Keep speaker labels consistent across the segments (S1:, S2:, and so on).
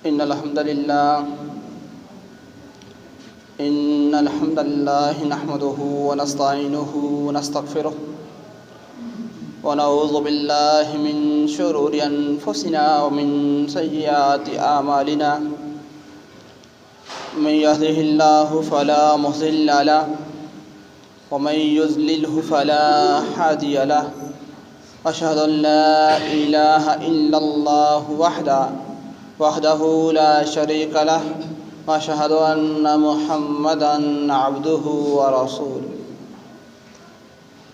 S1: إن الحمد لله نحمده ونستعينه ونستغفره ونعوذ بالله من شرور أنفسنا ومن سيئات أعمالنا من يهده الله فلا مضل له ومن يضلله فلا هادي له أشهد أن لا إله إلا الله وحده لا شريك له وأشهد أن محمدًا عبده ورسوله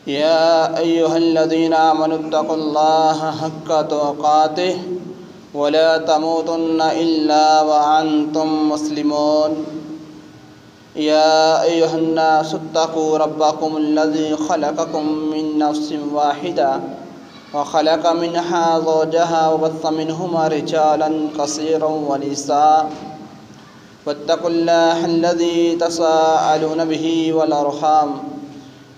S1: يا أيها الذين آمنوا اتقوا الله حق تقاته ولا تموتن إلا وأنتم مسلمون يا أيها الناس اتقوا ربكم الذي خلقكم من نفس واحدة وخلق منها زوجها وبث منهما رجالا كثيرا ونساء واتقوا الله الذي تساءلون به والأرحام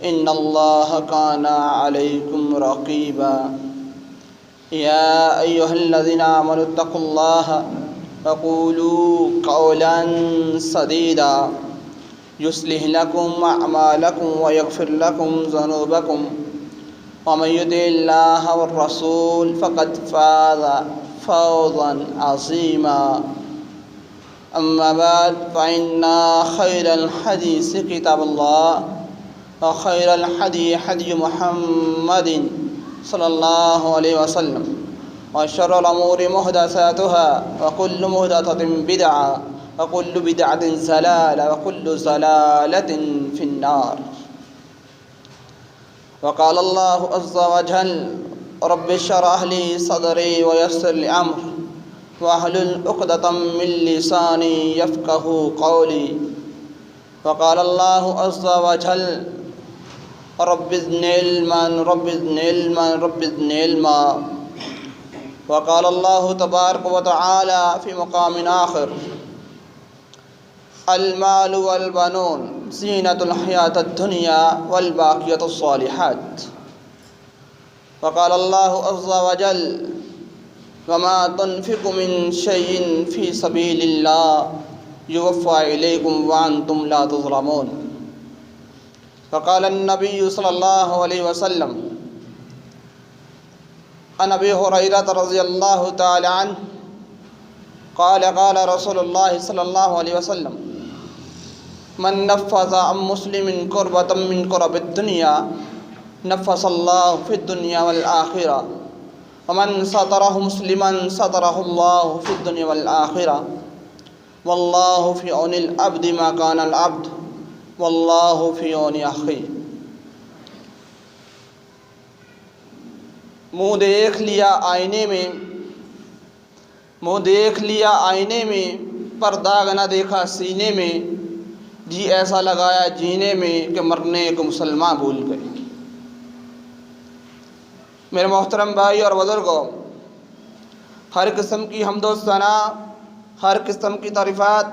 S1: إن الله كان عليكم رقيبا يا أيها الذين آمنوا اتقوا الله وقولوا قولا سديدا يصلح لكم أعمالكم ويغفر لكم ذنوبكم ومن يطع الله والرسول فقد فاز فوزا عظيما أما بعد فإن خير الحديث كتاب الله وخير الحدي حدي محمد صلى الله عليه وسلم وشر الأمور محدثاتها وكل محدثة بدعة وكل بدعة ضلالة وكل ضلالة في النار وقال الله عز وجل رب اشرح لي صدري ويسر لي أمري واحلل عقدة من لساني يفقهوا قولي وقال الله عز وجل رب زدني علما رب زدني علما رب زدني علما وقال الله تبارك وتعالى في مقام آخر المال والبنون زينة الحياة الدنيا والباقيات الصالحات وقال الله عز وجل وما تنفقوا من شيء في سبيل الله يوفى إليكم وأنتم لا تظلمون وقال النبي صلى الله عليه وسلم عن أبي هريرة رضي الله تعالى عنه قال قال رسول الله صلى الله عليه وسلم من نفذ عن مسلم كربة من كرب الدنيا نفس الله في الدنيا والآخرة ومن ستره مسلما ستره الله في الدنيا والآخرة والله في عون العبد ما كان العبد واللہ فی عون اخی. منہ دیکھ لیا آئینے میں پر داغ نہ دیکھا سینے میں جی ایسا لگایا جینے میں کہ مرنے کو مسلمان بھول گئے. میرے محترم بھائی اور بزرگوں، ہر قسم کی حمد و ثنا، ہر قسم کی تعریفات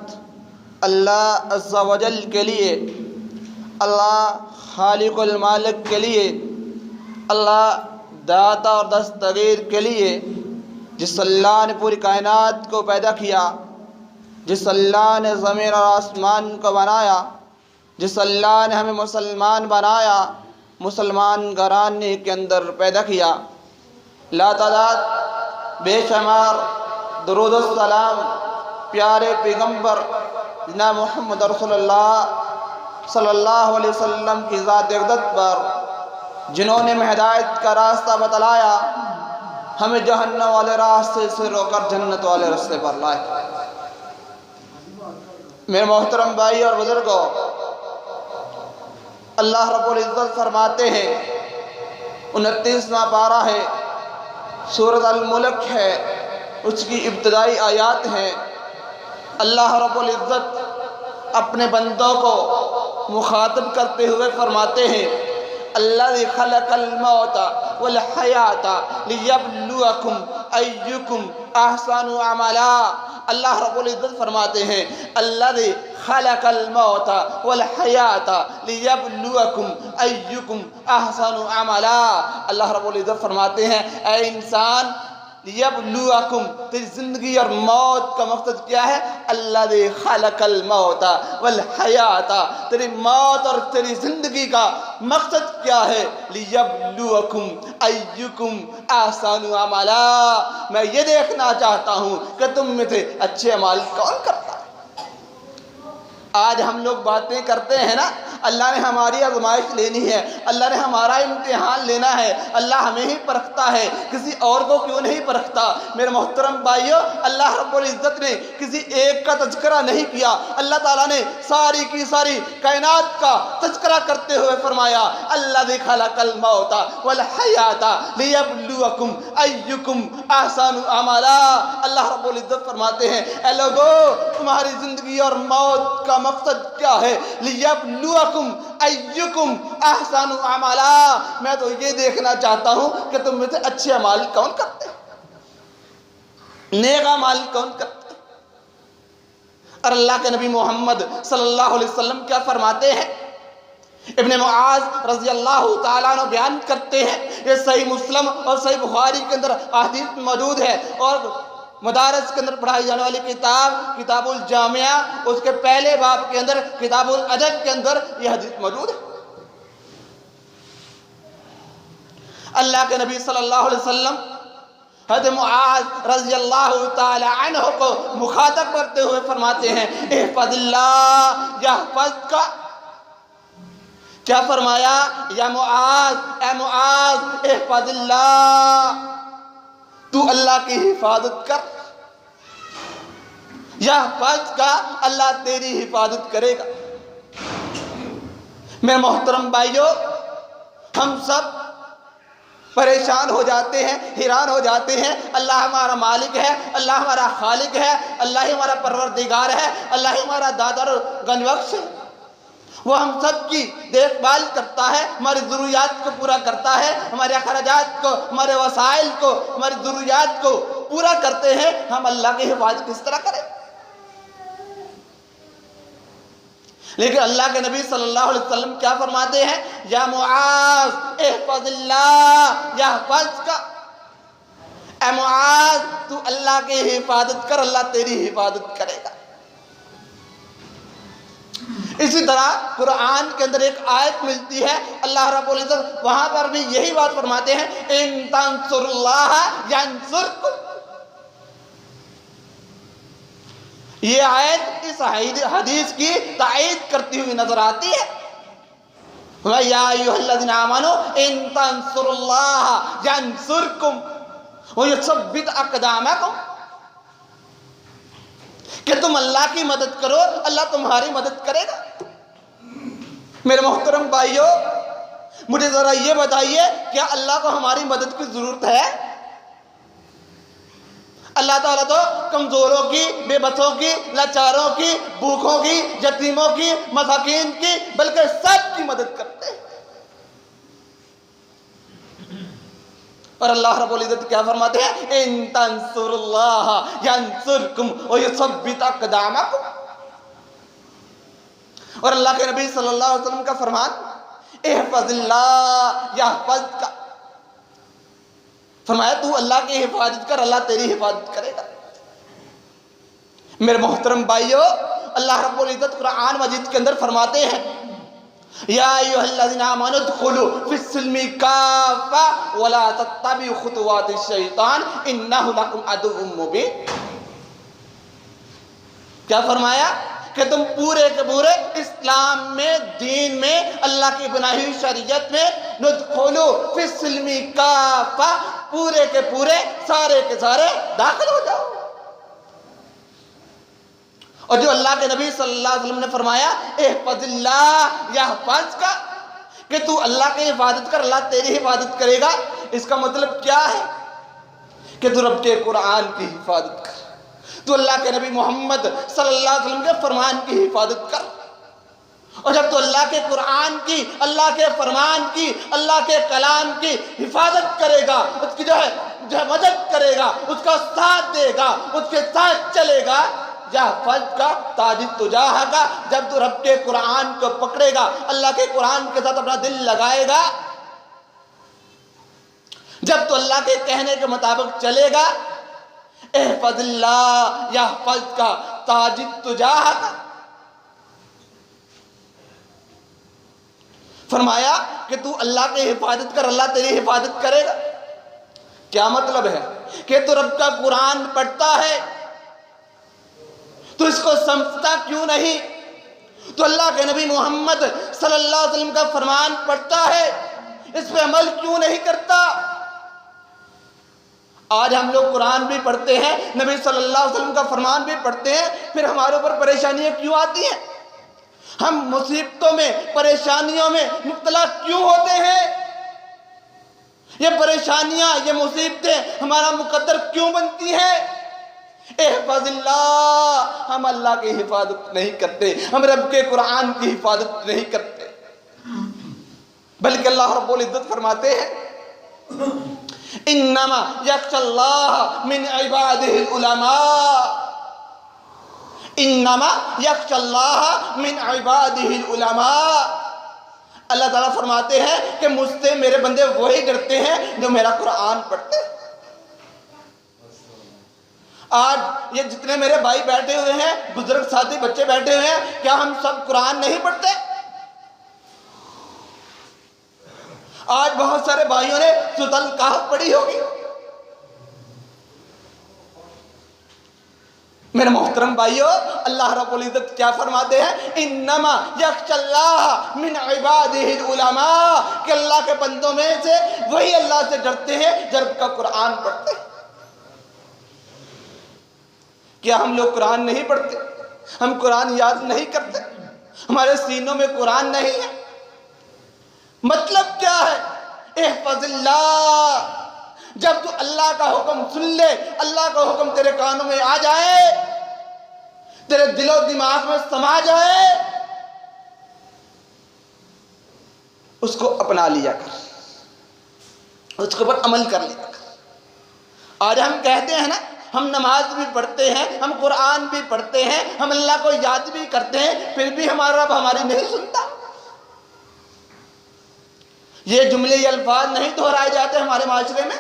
S1: اللہ عز و جل کے لیے، اللہ خالق المالک کے لیے، اللہ داتا اور دستگیر کے لیے، جس اللہ نے پوری کائنات کو پیدا کیا، جس اللہ نے زمین اور آسمان کو بنایا، جس اللہ نے ہمیں مسلمان بنایا، مسلمان گھرانے کے اندر پیدا کیا. لا تعداد بے شمار درود و السلام پیارے پیغمبر جناب محمد رسول اللہ صلی اللہ علیہ وسلم کی ذات اقدس پر، جنہوں نے ہدایت کا راستہ بتلایا، ہمیں جہنم والے راستے سے روک کر جنت والے راستے پر لائے. میرے محترم بھائی اور بزرگوں، اللہ رب العزت فرماتے ہیں، 29واں پارہ ہے، سورۃ الملک ہے، اس کی ابتدائی آیات ہیں. اللہ رب العزت اپنے بندوں کو مخاطب کرتے ہوئے فرماتے ہیں، الذی خلق الموت والحیات لیبلوکم ایکم احسن عملا. اللہ رب العزت فرماتے ہیں، الذی خلق الموت والحیات لیبلوکم ایکم احسن عملا. اللہ رب العزت فرماتے ہیں، اے انسان، لیبلوکم، تیری زندگی اور موت کا مقصد کیا ہے؟ الذی خلق الموت والحیات، تیری موت اور تیری زندگی کا مقصد کیا ہے؟ لیبلوکم ایکم احسن عملا، میں یہ دیکھنا چاہتا ہوں کہ تم میں سے اچھے اعمال کون کرتا ہے۔ آج ہم لوگ باتیں کرتے ہیں نا، اللہ نے ہماری آزمائش لینی ہے، اللہ نے ہمارا امتحان لینا ہے، اللہ ہمیں ہی پرکھتا ہے، کسی اور کو کیوں نہیں پرکھتا؟ میرے محترم بھائیو، اللہ رب العزت نے کسی ایک کا تذکرہ نہیں کیا، اللہ تعالیٰ نے ساری کی ساری کائنات کا تذکرہ کرتے ہوئے فرمایا الذی خلق الموت والحیات لیبلوکم ایکم احسن عملا۔ اللہ رب العزت فرماتے ہیں اے لوگو، تمہاری زندگی اور موت کا مقصد کیا ہے؟ لیبلوکم ایکم احسن عملا، میں تو یہ دیکھنا چاہتا ہوں کہ تم میں سے اچھے اعمال کون کرتے ہیں، نیک اعمال کون کرتے ہیں۔ اور اللہ کے نبی محمد صلی اللہ علیہ وسلم کیا فرماتے ہیں؟ ابن معاذ رضی اللہ تعالیٰ عنہ بیان کرتے ہیں، یہ صحیح مسلم اور صحیح بخاری کے اندر حدیث موجود ہے، اور مدارس کے اندر پڑھائی جانے والی کتاب الجامعہ، اس کے پہلے باب کے اندر کتاب الادب کے اندر یہ حدیث موجود ہے۔ اللہ کے نبی صلی اللہ علیہ وسلم حضرت معاذ رضی اللہ تعالی عنہ کو مخاطب کرتے ہوئے فرماتے ہیں احفظ اللہ یحفظک۔ کیا فرمایا؟ یا معاذ، اے معاذ احفظ اللہ، تو اللہ کی حفاظت کر، یحفظک، اللہ تیری حفاظت کرے گا۔ میرے محترم بھائیو، ہم سب پریشان ہو جاتے ہیں، حیران ہو جاتے ہیں، اللہ ہمارا مالک ہے، اللہ ہمارا خالق ہے، اللہ ہی ہمارا پروردگار ہے، اللہ ہی ہمارا دادر گنج بخش ہے، وہ ہم سب کی دیکھ بھال کرتا ہے، ہماری ضروریات کو پورا کرتا ہے، ہمارے اخراجات کو، ہمارے وسائل کو، ہماری ضروریات کو پورا کرتے ہیں، ہم اللہ کی حفاظت کس طرح کریں؟ لیکن اللہ کے نبی صلی اللہ علیہ وسلم کیا فرماتے ہیں؟ یا معاذ احفظ اللہ یحفظک، اے معاذ تو اللہ کی حفاظت کر، اللہ تیری حفاظت کرے گا۔ اسی طرح قرآن کے اندر ایک آیت ملتی ہے، اللہ رب العزت وہاں پر بھی یہی بات فرماتے ہیں ان تنصروا اللہ ینصرکم۔ یہ آیت اس حدیث کی تائید کرتی ہوئی نظر آتی ہے، یا ایھا الذین آمنوا ان تنصروا اللہ ینصرکم ویثبت اقدامکم، کہ تم اللہ کی مدد کرو، اللہ تمہاری مدد کرے گا۔ میرے محترم بھائیو، مجھے ذرا یہ بتائیے، کیا اللہ کو ہماری مدد کی ضرورت ہے؟ اللہ تعالیٰ تو کمزوروں کی، بے بسوں کی، لاچاروں کی، بھوکوں کی، یتیموں کی، مساکین کی، بلکہ سب کی مدد کرتے ہیں۔ اور اللہ رب العزت کیا فرماتے ہیں؟ ان تنصروا اللہ ینصرکم ویثبت اقدامکم۔ اور اللہ کے نبی صلی اللہ علیہ وسلم کا فرمان احفظ اللہ یحفظک، فرمایا تو اللہ کی حفاظت کر، اللہ تیری حفاظت کرے گا۔ میرے محترم بھائیو، اللہ رب العزت قرآن مجید کے اندر فرماتے ہیں یا ایھا الذین آمنوا ادخلوا فی السلم کافۃ ولا تتبعوا خطوات الشیطان انہ لکم عدو مبین۔ کیا فرمایا؟ کہ تم پورے کے پورے اسلام میں، دین میں، اللہ کی بنائی ہوئی شریعت میں ندخلوا فی السلم کافۃ، پورے کے پورے، سارے کے سارے داخل ہو جاؤ۔ اور جو اللہ کے نبی صلی اللہ علیہ وسلم نے فرمایا احفظ اللہ یحفظک، کہ تو اللہ کی حفاظت کر، اللہ تیری حفاظت کرے گا، اس کا مطلب کیا ہے؟ کہ تو رب کے قرآن کی حفاظت کر، تو اللہ کے نبی محمد صلی اللہ علیہ وسلم کے فرمان کی حفاظت کر۔ اور جب تو اللہ کے قرآن کی، اللہ کے فرمان کی، اللہ کے کلام کی حفاظت کرے گا، اس کی جو ہے مدد کرے گا، اس کا ساتھ دے گا، اس کے ساتھ چلے گا، یحفظک تجد تجاہک، جب تو رب کے قرآن کو پکڑے گا، اللہ کے قرآن کے ساتھ اپنا دل لگائے گا، جب تو اللہ کے کہنے کے مطابق چلے گا، احفظ اللہ یحفظ کا تاجد تجاہ کا، فرمایا کہ تو اللہ کی حفاظت کر، اللہ تیری حفاظت کرے گا۔ کیا مطلب ہے کہ تو رب کا قرآن پڑھتا ہے تو اس کو سمجھتا کیوں نہیں؟ تو اللہ کے نبی محمد صلی اللہ علیہ وسلم کا فرمان پڑھتا ہے، اس پہ عمل کیوں نہیں کرتا؟ آج ہم لوگ قرآن بھی پڑھتے ہیں، نبی صلی اللہ علیہ وسلم کا فرمان بھی پڑھتے ہیں، پھر ہمارے اوپر پریشانیاں کیوں آتی ہیں؟ ہم مصیبتوں میں، پریشانیوں میں مبتلا کیوں ہوتے ہیں؟ یہ پریشانیاں، یہ مصیبتیں ہمارا مقدر کیوں بنتی ہیں؟ احفظ اللہ، ہم اللہ کی حفاظت نہیں کرتے، ہم رب کے قرآن کی حفاظت نہیں کرتے، بلکہ اللہ رب العزت فرماتے ہیں انما یخشی اللہ من عبادہ العلماء، انما یخشی اللہ من عبادہ العلماء۔ اللہ تعالیٰ فرماتے ہیں کہ مجھ سے میرے بندے وہی ڈرتے ہیں جو میرا قرآن پڑھتے ہیں۔ آج یہ جتنے میرے بھائی بیٹھے ہوئے ہیں، بزرگ ساتھی بچے بیٹھے ہوئے ہیں، کیا ہم سب قرآن نہیں پڑھتے؟ آج بہت سارے بھائیوں نے سورۃ الکہف پڑھی ہوگی۔ میرے محترم بھائیوں، اللہ رب العزت کیا فرماتے ہیں؟ انما یخشی اللہ من عبادہ العلماء، کہ اللہ کے بندوں میں سے وہی اللہ سے ڈرتے ہیں جو رب کا قرآن پڑھتے ہیں۔ کیا ہم لوگ قرآن نہیں پڑھتے؟ ہم قرآن یاد نہیں کرتے؟ ہمارے سینوں میں قرآن نہیں ہے؟ مطلب کیا ہے؟ احفظ اللہ، جب تو اللہ کا حکم سن لے، اللہ کا حکم تیرے کانوں میں آ جائے، تیرے دل و دماغ میں سما جائے، اس کو اپنا لیا کر، اس کے اوپر عمل کر لیا کر۔ آج ہم کہتے ہیں نا، ہم نماز بھی پڑھتے ہیں، ہم قرآن بھی پڑھتے ہیں، ہم اللہ کو یاد بھی کرتے ہیں، پھر بھی ہمارا رب ہماری نہیں سنتا۔ یہ جملے، یہ الفاظ نہیں دہرائے جاتے ہمارے معاشرے میں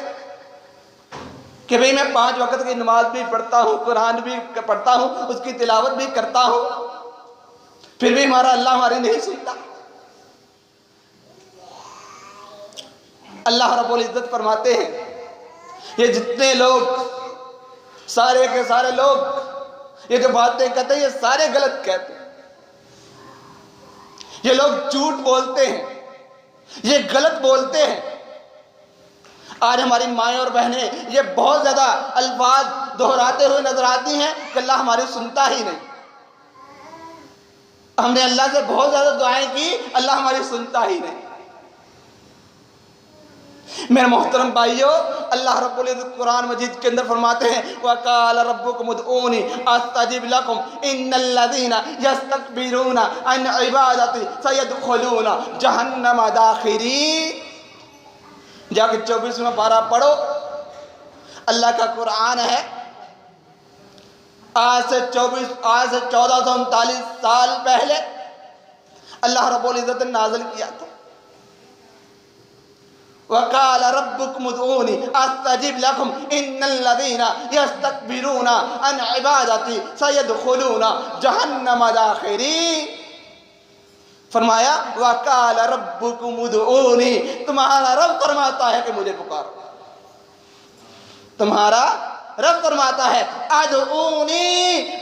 S1: کہ بھئی میں 5 وقت کی نماز بھی پڑھتا ہوں، قرآن بھی پڑھتا ہوں، اس کی تلاوت بھی کرتا ہوں، پھر بھی ہمارا اللہ ہماری نہیں سنتا۔ اللہ رب العزت فرماتے ہیں یہ جتنے لوگ، سارے کے سارے لوگ یہ جو باتیں کہتے ہیں یہ سارے غلط کہتے ہیں۔ یہ لوگ جھوٹ بولتے ہیں، یہ غلط بولتے ہیں۔ آج ہماری مائیں اور بہنیں یہ بہت زیادہ الفاظ دہراتے ہوئے نظر آتی ہیں کہ اللہ ہماری سنتا ہی نہیں۔ ہم نے اللہ سے بہت زیادہ دعائیں کی، اللہ ہماری سنتا ہی نہیں۔ میرے محترم بھائیوں، اللہ رب العزت قرآن مجید کے اندر فرماتے ہیں وَقَالَ رَبُّكُمُ ادْعُونِي أَسْتَجِبْ لَكُمْ إِنَّ الَّذِينَ يَسْتَكْبِرُونَ عَنْ عِبَادَتِي سَيَدْخُلُونَ جَهَنَّمَ دَاخِرِينَ۔ جا کے 24واں پارہ پڑھو، اللہ کا قرآن ہے، آج سے 1439 سال پہلے اللہ رب العزت نے نازل کیا تھا۔ وَقَالَ رَبُّكُمُ ادْعُونِي أَسْتَجِبْ لَكُمْ إِنَّ الَّذِينَ يَسْتَكْبِرُونَ عَنْ عِبَادَتِي سَيَدْخُلُونَ جَهَنَّمَ دَاخِرِينَ۔ فرمایا وَقَالَ رَبُّكُمُ ادْعُونِي، تمہارا رب فرماتا ہے کہ مجھے پکارو، تمہارا رب فرماتا ہے ادعونی،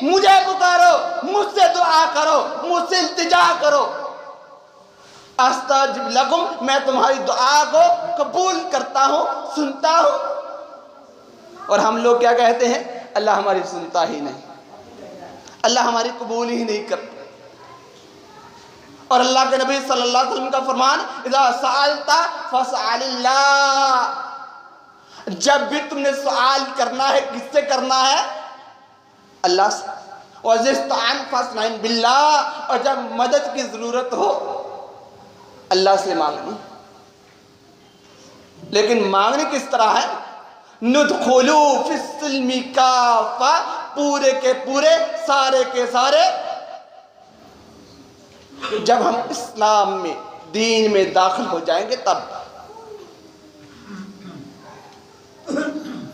S1: مجھے پکارو، مجھ سے دعا کرو، مجھ سے التجا کرو، استجب لکم، میں تمہاری دعا کو قبول کرتا ہوں، سنتا ہوں۔ اور ہم لوگ کیا کہتے ہیں؟ اللہ ہماری سنتا ہی نہیں، اللہ ہماری قبول ہی نہیں کرتا۔ اور اللہ کے نبی صلی اللہ علیہ وسلم کا فرمان اذا سألت فاسأل اللہ، جب بھی تم نے سوال کرنا ہے، کس سے کرنا ہے؟ اللہ سے۔ وَإِذَا اسْتَعَنْتَ فَاسْتَعِنْ بِاللَّهِ، اور جب مدد کی ضرورت ہو اللہ سے مانگنی۔ لیکن مانگنی کس طرح ہے؟ نُدْخُلُوا فِي السِّلْمِ كَافَّةً، پورے کے پورے، سارے کے سارے، جب ہم اسلام میں، دین میں داخل ہو جائیں گے تب۔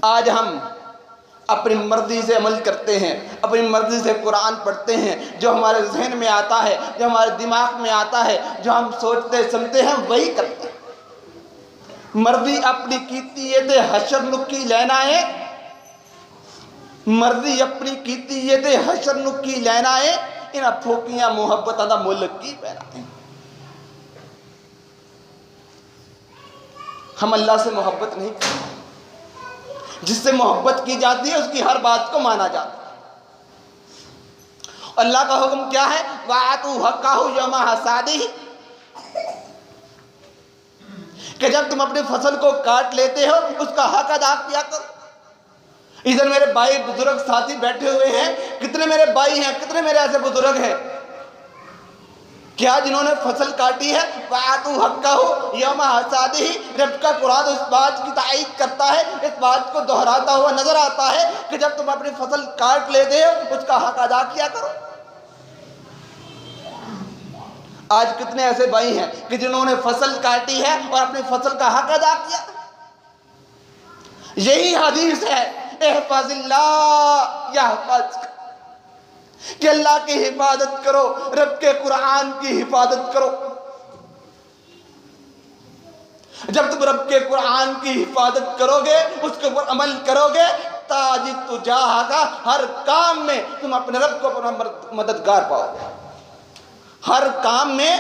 S1: آج ہم اپنی مرضی سے عمل کرتے ہیں، اپنی مرضی سے قرآن پڑھتے ہیں، جو ہمارے ذہن میں آتا ہے، جو ہمارے دماغ میں آتا ہے، جو ہم سوچتے سمجھتے ہیں وہی کرتے ہیں۔ مرضی اپنی کیتی ہے تے حشر نکی لینا ہے، مرضی اپنی کیتی ہے تے حشر نکی لینا ہے، انہاں پھوکیاں محبتاں دا ملک کی پینا ہے۔ ہم اللہ سے محبت نہیں کرتے، جس سے محبت کی جاتی ہے اس کی ہر بات کو مانا جاتا ہے۔ اللہ کا حکم کیا ہے؟ وَآتُوا حَقَّهُ يَوْمَ حَصَادِهِ، کہ جب تم اپنی فصل کو کاٹ لیتے ہو اس کا حق ادا کیا کرو۔ ادھر میرے بھائی بزرگ ساتھی بیٹھے ہوئے ہیں، کتنے میرے بھائی ہیں، کتنے میرے ایسے بزرگ ہیں کیا جنہوں نے فصل کاٹی ہے؟ وَآتُوا حَقَّهُ يَوْمَ حَصَادِهِ، رب کا قرآن اس بات کی تائید کرتا ہے، اس بات کو دہراتا ہوا نظر آتا ہے کہ جب تم اپنی فصل کاٹ لیتے ہو اس کا حق ادا کیا کرو۔ آج کتنے ایسے بھائی ہیں کہ جنہوں نے فصل کاٹی ہے اور اپنی فصل کا حق ادا کیا؟ یہی حدیث ہے احفظ اللہ یحفظک، کہ اللہ کی حفاظت کرو، رب کے قرآن کی حفاظت کرو۔ جب تم رب کے قرآن کی حفاظت کرو گے، اس کے اوپر عمل کرو گے، تاجد تجاہک، ہر کام میں تم اپنے رب کو اپنا مددگار پاؤ گے۔ ہر کام میں،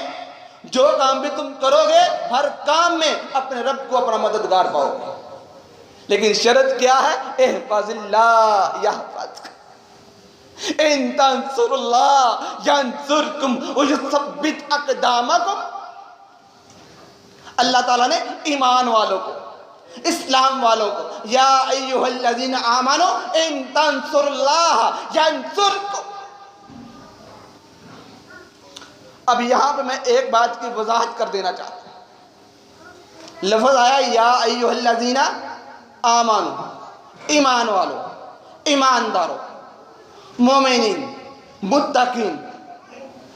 S1: جو کام بھی تم کرو گے، ہر کام میں اپنے رب کو اپنا مددگار پاؤ گے۔ لیکن شرط کیا ہے؟ احفظ اللہ یحفظک، ان تنصروا اللہ ینصرکم ویثبت اقدامکم۔ اللہ تعالیٰ نے ایمان والوں کو، اسلام والوں کو، یا ایھا الذین آمنوا ان تنصروا اللہ ینصرکم۔ اب یہاں پہ میں ایک بات کی وضاحت کر دینا چاہتا ہوں۔ لفظ آیا یا ایھا الذین آمنوا، ایمان والوں، ایمانداروں، مومنین، متقین،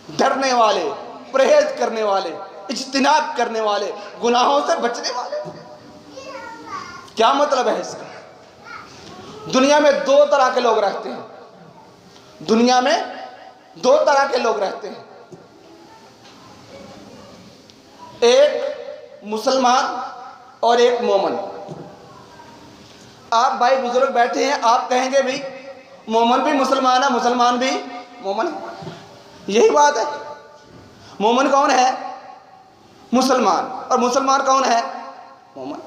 S1: ڈرنے والے، پرہیز کرنے والے، اجتناب کرنے والے، گناہوں سے بچنے والے۔ کیا مطلب ہے اس کا؟ دنیا میں دو طرح کے لوگ رہتے ہیں، دنیا میں دو طرح کے لوگ رہتے ہیں، ایک مسلمان اور ایک مومن۔ آپ بھائی بزرگ بیٹھے ہیں، آپ کہیں گے بھی مومن بھی مسلمان ہے، مسلمان بھی مومن ہے، یہی بات ہے۔ مومن کون ہے؟ مسلمان، اور مسلمان کون ہے؟ مومن۔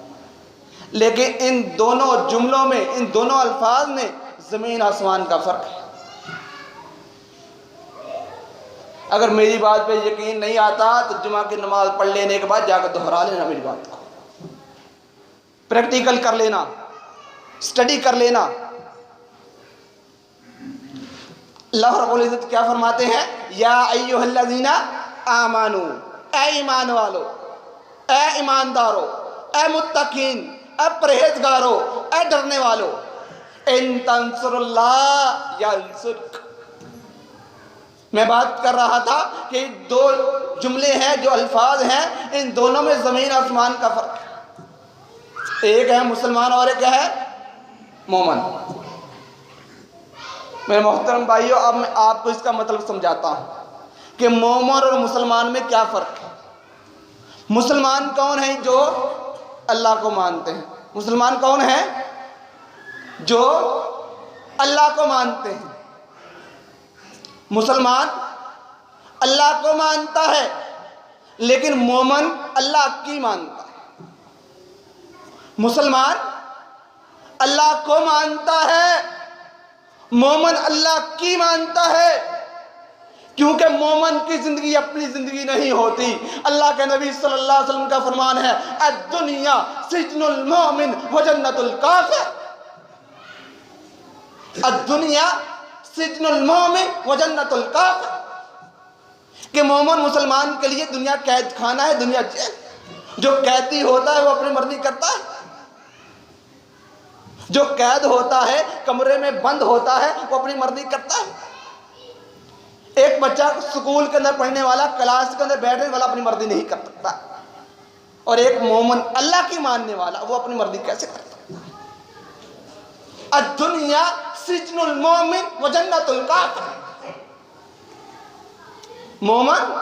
S1: لیکن ان دونوں جملوں میں، ان دونوں الفاظ میں زمین آسمان کا فرق ہے۔ اگر میری بات پہ یقین نہیں آتا تو جمعہ کی نماز پڑھ لینے کے بعد جا کر دہرا لینا میری بات کو، پریکٹیکل کر لینا، اسٹڈی کر لینا۔ اللہ رب العزت کیا فرماتے ہیں؟ یا ایھا الذین آمنوا، اے ایمان والو، اے ایماندارو، اے متقین، اے پرہیزگارو، اے ڈرنے والو، ان تنصروا اللہ ینصرک۔ میں بات کر رہا تھا کہ دو جملے ہیں، جو الفاظ ہیں، ان دونوں میں زمین آسمان کا فرق ہے۔ ایک ہے مسلمان اور ایک ہے مومن۔ میرے محترم بھائیوں، اب میں آپ کو اس کا مطلب سمجھاتا ہوں کہ مومن اور مسلمان میں کیا فرق ہے۔ مسلمان کون ہیں؟ جو اللہ کو مانتے ہیں۔ مسلمان کون ہیں؟ جو اللہ کو مانتے ہیں۔ مسلمان اللہ کو مانتا ہے، لیکن مومن اللہ کی مانتا ہے۔ مسلمان اللہ کو مانتا ہے، مومن اللہ کی مانتا ہے، کیونکہ مومن کی زندگی اپنی زندگی نہیں ہوتی۔ اللہ کے نبی صلی اللہ علیہ وسلم کا فرمان ہے الدنیا سجن المومن و جنت الکافر۔ الدنیا سجن المومن و جنت الکافر، کہ مومن مسلمان کے لیے دنیا قید خانہ ہے، دنیا جیل۔ جو قیدی ہوتا ہے وہ اپنی مرضی کرتا ہے، جو قید ہوتا ہے، کمرے میں بند ہوتا ہے، وہ اپنی مرضی کرتا ہے۔ ایک بچہ سکول کے اندر پڑھنے والا، کلاس کے اندر بیٹھنے والا اپنی مرضی نہیں کر سکتا، اور ایک مومن اللہ کی ماننے والا وہ اپنی مرضی کیسے کر سکتا ہے؟ الدنیا سجن المومن و جنت الکافر، مومن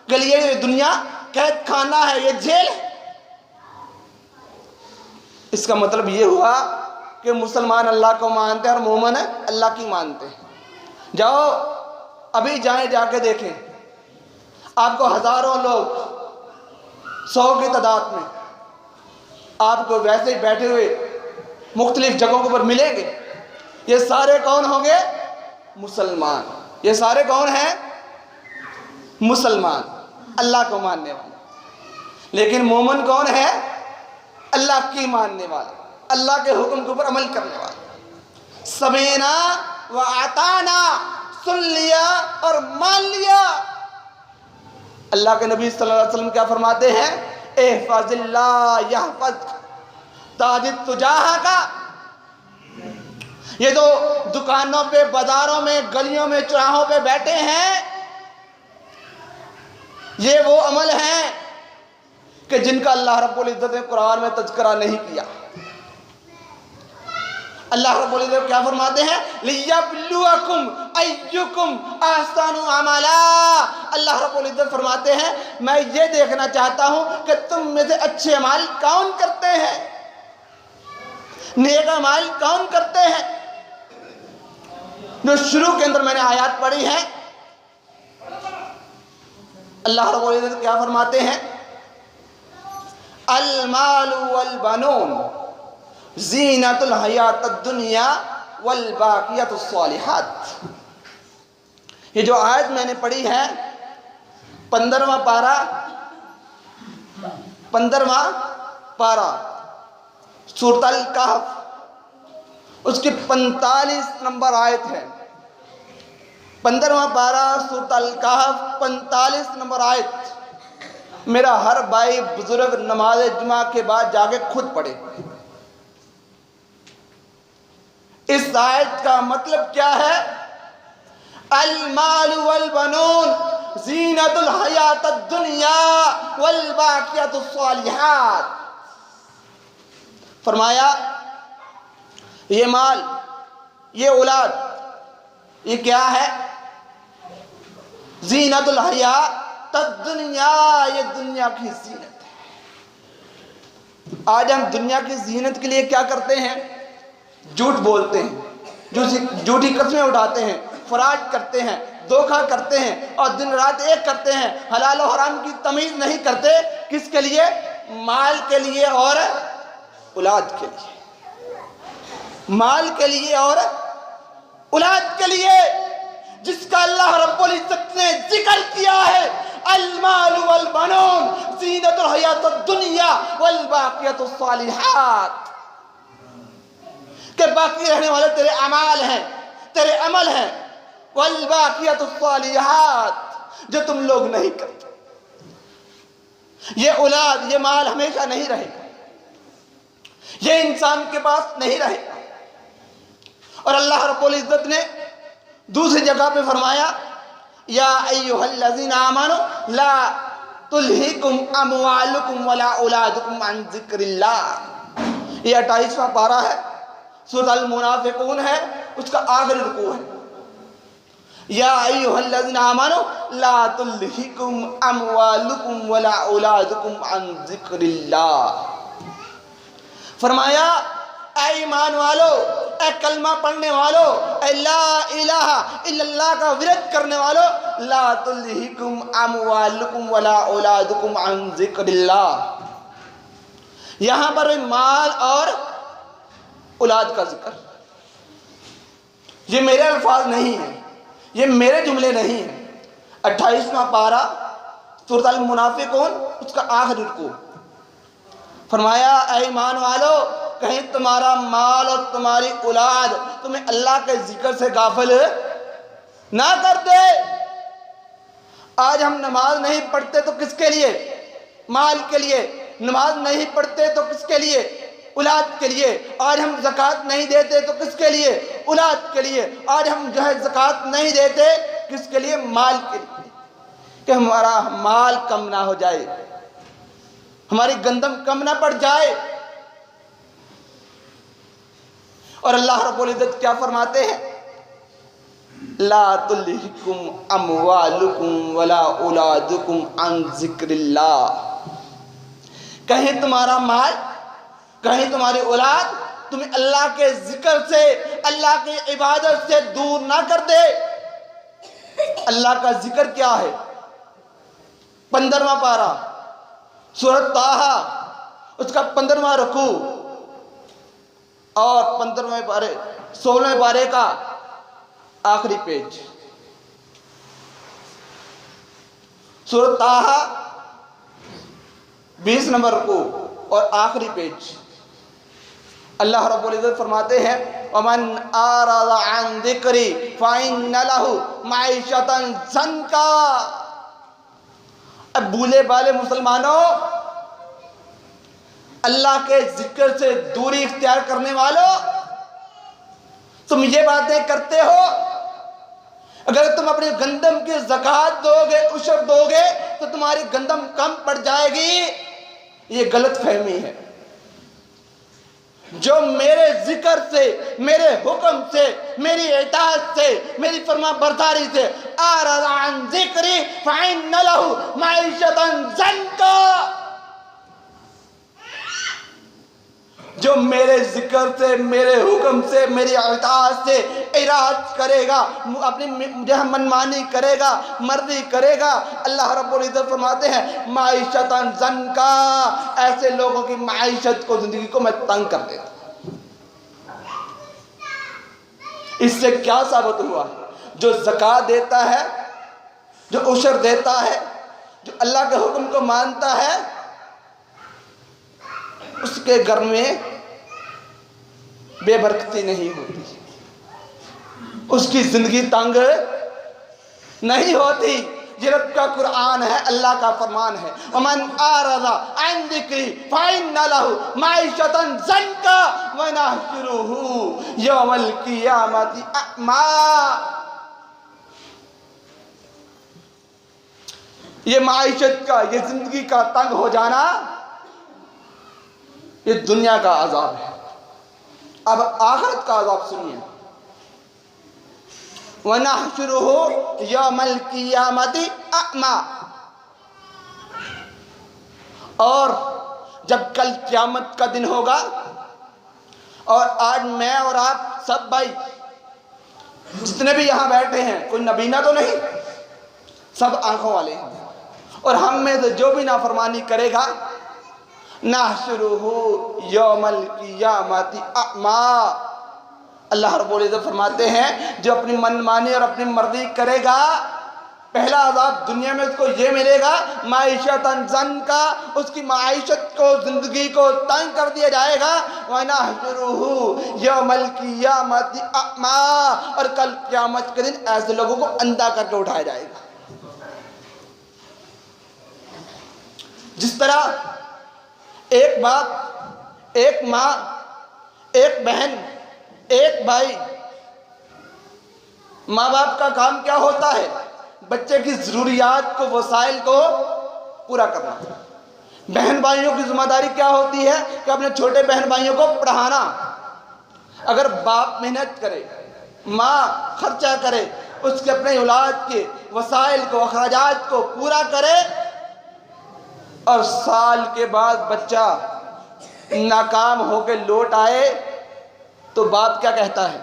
S1: کے لیے یہ دنیا قید خانہ ہے، یہ جیل ہے۔ اس کا مطلب یہ ہوا کہ مسلمان اللہ کو مانتے ہیں اور مومن اللہ کی مانتے ہیں۔ جاؤ ابھی جائیں، جا کے دیکھیں، آپ کو ہزاروں لوگ 100 کی تعداد میں آپ کو ویسے ہی بیٹھے ہوئے مختلف جگہوں کے اوپر ملیں گے۔ یہ سارے کون ہوں گے؟ مسلمان۔ یہ سارے کون ہیں؟ مسلمان، اللہ کو ماننے والے۔ لیکن مومن کون ہے؟ اللہ کی ماننے والے، اللہ کے حکم کے اوپر عمل کرنے والے۔ سمینا و اطعنا، سن لیا اور مان لیا۔ اللہ کے نبی صلی اللہ علیہ وسلم کیا فرماتے ہیں؟ احفظ اللہ یحفظک، تاجد تجاہ کا۔ یہ جو دکانوں پہ، بازاروں میں، گلیوں میں، چوراہوں پہ بیٹھے ہیں، یہ وہ عمل ہیں کہ جن کا اللہ رب العزت نے قرآن میں تذکرہ نہیں کیا۔ اللہ رب العزت کیا فرماتے ہیں؟ لِيَبْلُوَكُمْ أَيُّكُمْ أَحْسَنُ عَمَلًا۔ اللہ رب العزت فرماتے ہیں میں یہ دیکھنا چاہتا ہوں کہ تم میں سے اچھے اعمال کون کرتے ہیں، نیک اعمال کون کرتے ہیں۔ جو شروع کے اندر میں نے آیات پڑھی ہیں، اللہ رب العزت کیا فرماتے ہیں؟ المال والبنون زینت الحیات الدنیا والباقیات الصالحات۔ یہ جو آیت میں نے پڑھی ہے 15واں پارہ سورۃ الکہف، اس کی 45 نمبر آیت ہے۔ 15واں پارہ سورۃ الکہف 45 نمبر آیت۔ میرا ہر بھائی بزرگ نماز جمعہ کے بعد جا کے خود پڑھے۔ اس آیت کا مطلب کیا ہے؟ المال والبنون زینت الحیات الدنیا والباقیات الصالحات۔ فرمایا یہ مال، یہ اولاد، یہ کیا ہے؟ زینت الحیات الدنیا، یہ دنیا کی زینت ہے۔ آج ہم دنیا کی زینت کے لیے کیا کرتے ہیں؟ جھوٹ بولتے ہیں، جھوٹی قسمیں اٹھاتے ہیں، فراڈ کرتے ہیں، دھوکہ کرتے ہیں، اور دن رات ایک کرتے ہیں، حلال و حرام کی تمیز نہیں کرتے۔ کس کے لیے؟ مال کے لیے اور اولاد کے لیے، مال کے لیے اور اولاد کے لیے، جس کا اللہ رب العزت نے ذکر کیا ہے، المال والبنون زینت الحیات الدنیا والباقیات الصالحات، کہ باقی رہنے والے تیرے اعمال ہیں، تیرے عمل ہیں، والباقیات الصالحات، جو تم لوگ نہیں کرتے۔ یہ اولاد، یہ مال ہمیشہ نہیں رہے گا، یہ انسان کے پاس نہیں رہے گا۔ اور اللہ رب العزت نے دوسری جگہ پہ فرمایا یا ایھا الذین آمنوا لا تلہکم اموالکم ولا اولادکم عن ذکر اللہ۔ یہ 28واں پارہ ہے، سورۃ المنافقون ہے، اس کا آخری رکوع ہے۔ یا ایھا الذین آمنوا لا تلہکم اموالکم ولا اولادکم عن ذکر اللہ۔ فرمایا اے ایمان والو، اے کلمہ پڑھنے والو، اے لا الہ الا اللہ کا ورد کرنے والو، لا تلہکم اموالکم ولا اولادکم عن ذکر اللہ۔ یہاں پر مال اور اولاد کا ذکر، یہ میرے الفاظ نہیں ہیں، یہ میرے جملے نہیں ہیں۔ 28واں پارہ سورۃ المنافقون، اس کا آخری رکوع۔ فرمایا اے ایمان والو، کہیں تمہارا مال اور تمہاری اولاد تمہیں اللہ کے ذکر سے غافل نہ کر دے۔ آج ہم نماز نہیں پڑھتے تو کس کے لیے؟ مال کے لیے۔ نماز نہیں پڑھتے تو کس کے لیے؟ اولاد کے لیے۔ آج ہم زکوٰۃ نہیں دیتے تو کس کے لیے؟ اولاد کے لیے۔ آج ہم جو ہے زکوٰۃ نہیں دیتے کس کے لیے؟ مال کے لیے، کہ ہمارا مال کم نہ ہو جائے، ہماری گندم کم نہ پڑ جائے۔ اور اللہ رب العزت کیا فرماتے ہیں؟ لا تلہکم اموالکم ولا اولادکم عن ذکر اللہ. کہیں تمہارا مال، کہیں تمہاری اولاد تمہیں اللہ کے ذکر سے، اللہ کی عبادت سے دور نہ کر دے. اللہ کا ذکر کیا ہے؟ 15واں پارہ سورۃ طٰہٰ، اس کا 15واں رکوع اور 15ویں پارے 16ویں پارے کا آخری پیج. سورۃ طٰہٰ 20 نمبر رکوع اور آخری پیج. اللہ رب العزت فرماتے ہیں وَمَنْ أَعْرَضَ عَنْ ذِكْرِي فَإِنَّ لَهُ مَعِيشَةً ضَنْكًا. اب بھولے بالے مسلمانوں، اللہ کے ذکر سے دوری اختیار کرنے والوں، تم یہ باتیں کرتے ہو. اگر تم اپنی گندم کی زکوٰۃ دو گے، عشر دو گے تو تمہاری گندم کم پڑ جائے گی. یہ غلط فہمی ہے. جو میرے ذکر سے، میرے حکم سے، میری اطاعت سے، میری فرما برداری سے اعرض عن ذکری فإن له معیشة ضنکا، جو میرے ذکر سے، میرے حکم سے، میری اطاعت سے اراد کرے گا، اپنی منمانی کرے گا، مرضی کرے گا، اللہ رب العزت فرماتے ہیں معیشتاً ضنکا، ایسے لوگوں کی معیشت کو، زندگی کو میں تنگ کر دیتا ہوں. اس سے کیا ثابت ہوا؟ جو زکوٰۃ دیتا ہے، جو عشر دیتا ہے، جو اللہ کے حکم کو مانتا ہے، اس کے گھر میں بے برکتی نہیں ہوتی، اس کی زندگی تنگ نہیں ہوتی. یہ رب کا قرآن ہے، اللہ کا فرمان ہے. وَمَنْ أَعْرَضَ عَنْ ذِكْرِي فَإِنَّ لَهُ مَعِيشَةً ضَنْكًا وَنَحْشُرُهُ يَوْمَ الْقِيَامَةِ أَعْمَىٰ. یہ معیشت کا، یہ زندگی کا تنگ ہو جانا، یہ دنیا کا عذاب ہے. اب آخرت کا عذاب سنیے. وَنَحْشُرُهُ يَوْمَ الْقِيَامَةِ أَعْمَىٰ. اور جب کل قیامت کا دن ہوگا، اور آج میں اور آپ سب بھائی جتنے بھی یہاں بیٹھے ہیں، کوئی نبینا تو نہیں، سب آنکھوں والے ہیں. اور ہم میں سے جو بھی نافرمانی کرے گا، نحشرہ یوم القیامت اعمیٰ. اللہ رب العزت فرماتے ہیں جو اپنی من مانی اور اپنی مرضی کرے گا، پہلا عذاب دنیا میں اس کو یہ ملے گا معیشتاً ضنکا، اس کی معیشت کو، زندگی کو تنگ کر دیا جائے گا. وَنَحْشُرُهُ یوم القیامت اعمیٰ. اور کل قیامت کے دن ایسے لوگوں کو اندھا کر کے اٹھایا جائے گا. جس طرح ایک باپ، ایک ماں، ایک بہن، ایک بھائی، ماں باپ کا کام کیا ہوتا ہے؟ بچے کی ضروریات کو، وسائل کو پورا کرنا. بہن بھائیوں کی ذمہ داری کیا ہوتی ہے کہ اپنے چھوٹے بہن بھائیوں کو پڑھانا. اگر باپ محنت کرے، ماں خرچہ کرے، اس کے اپنے اولاد کے وسائل کو، اخراجات کو پورا کرے، اور سال کے بعد بچہ ناکام ہو کے لوٹ آئے تو باپ کیا کہتا ہے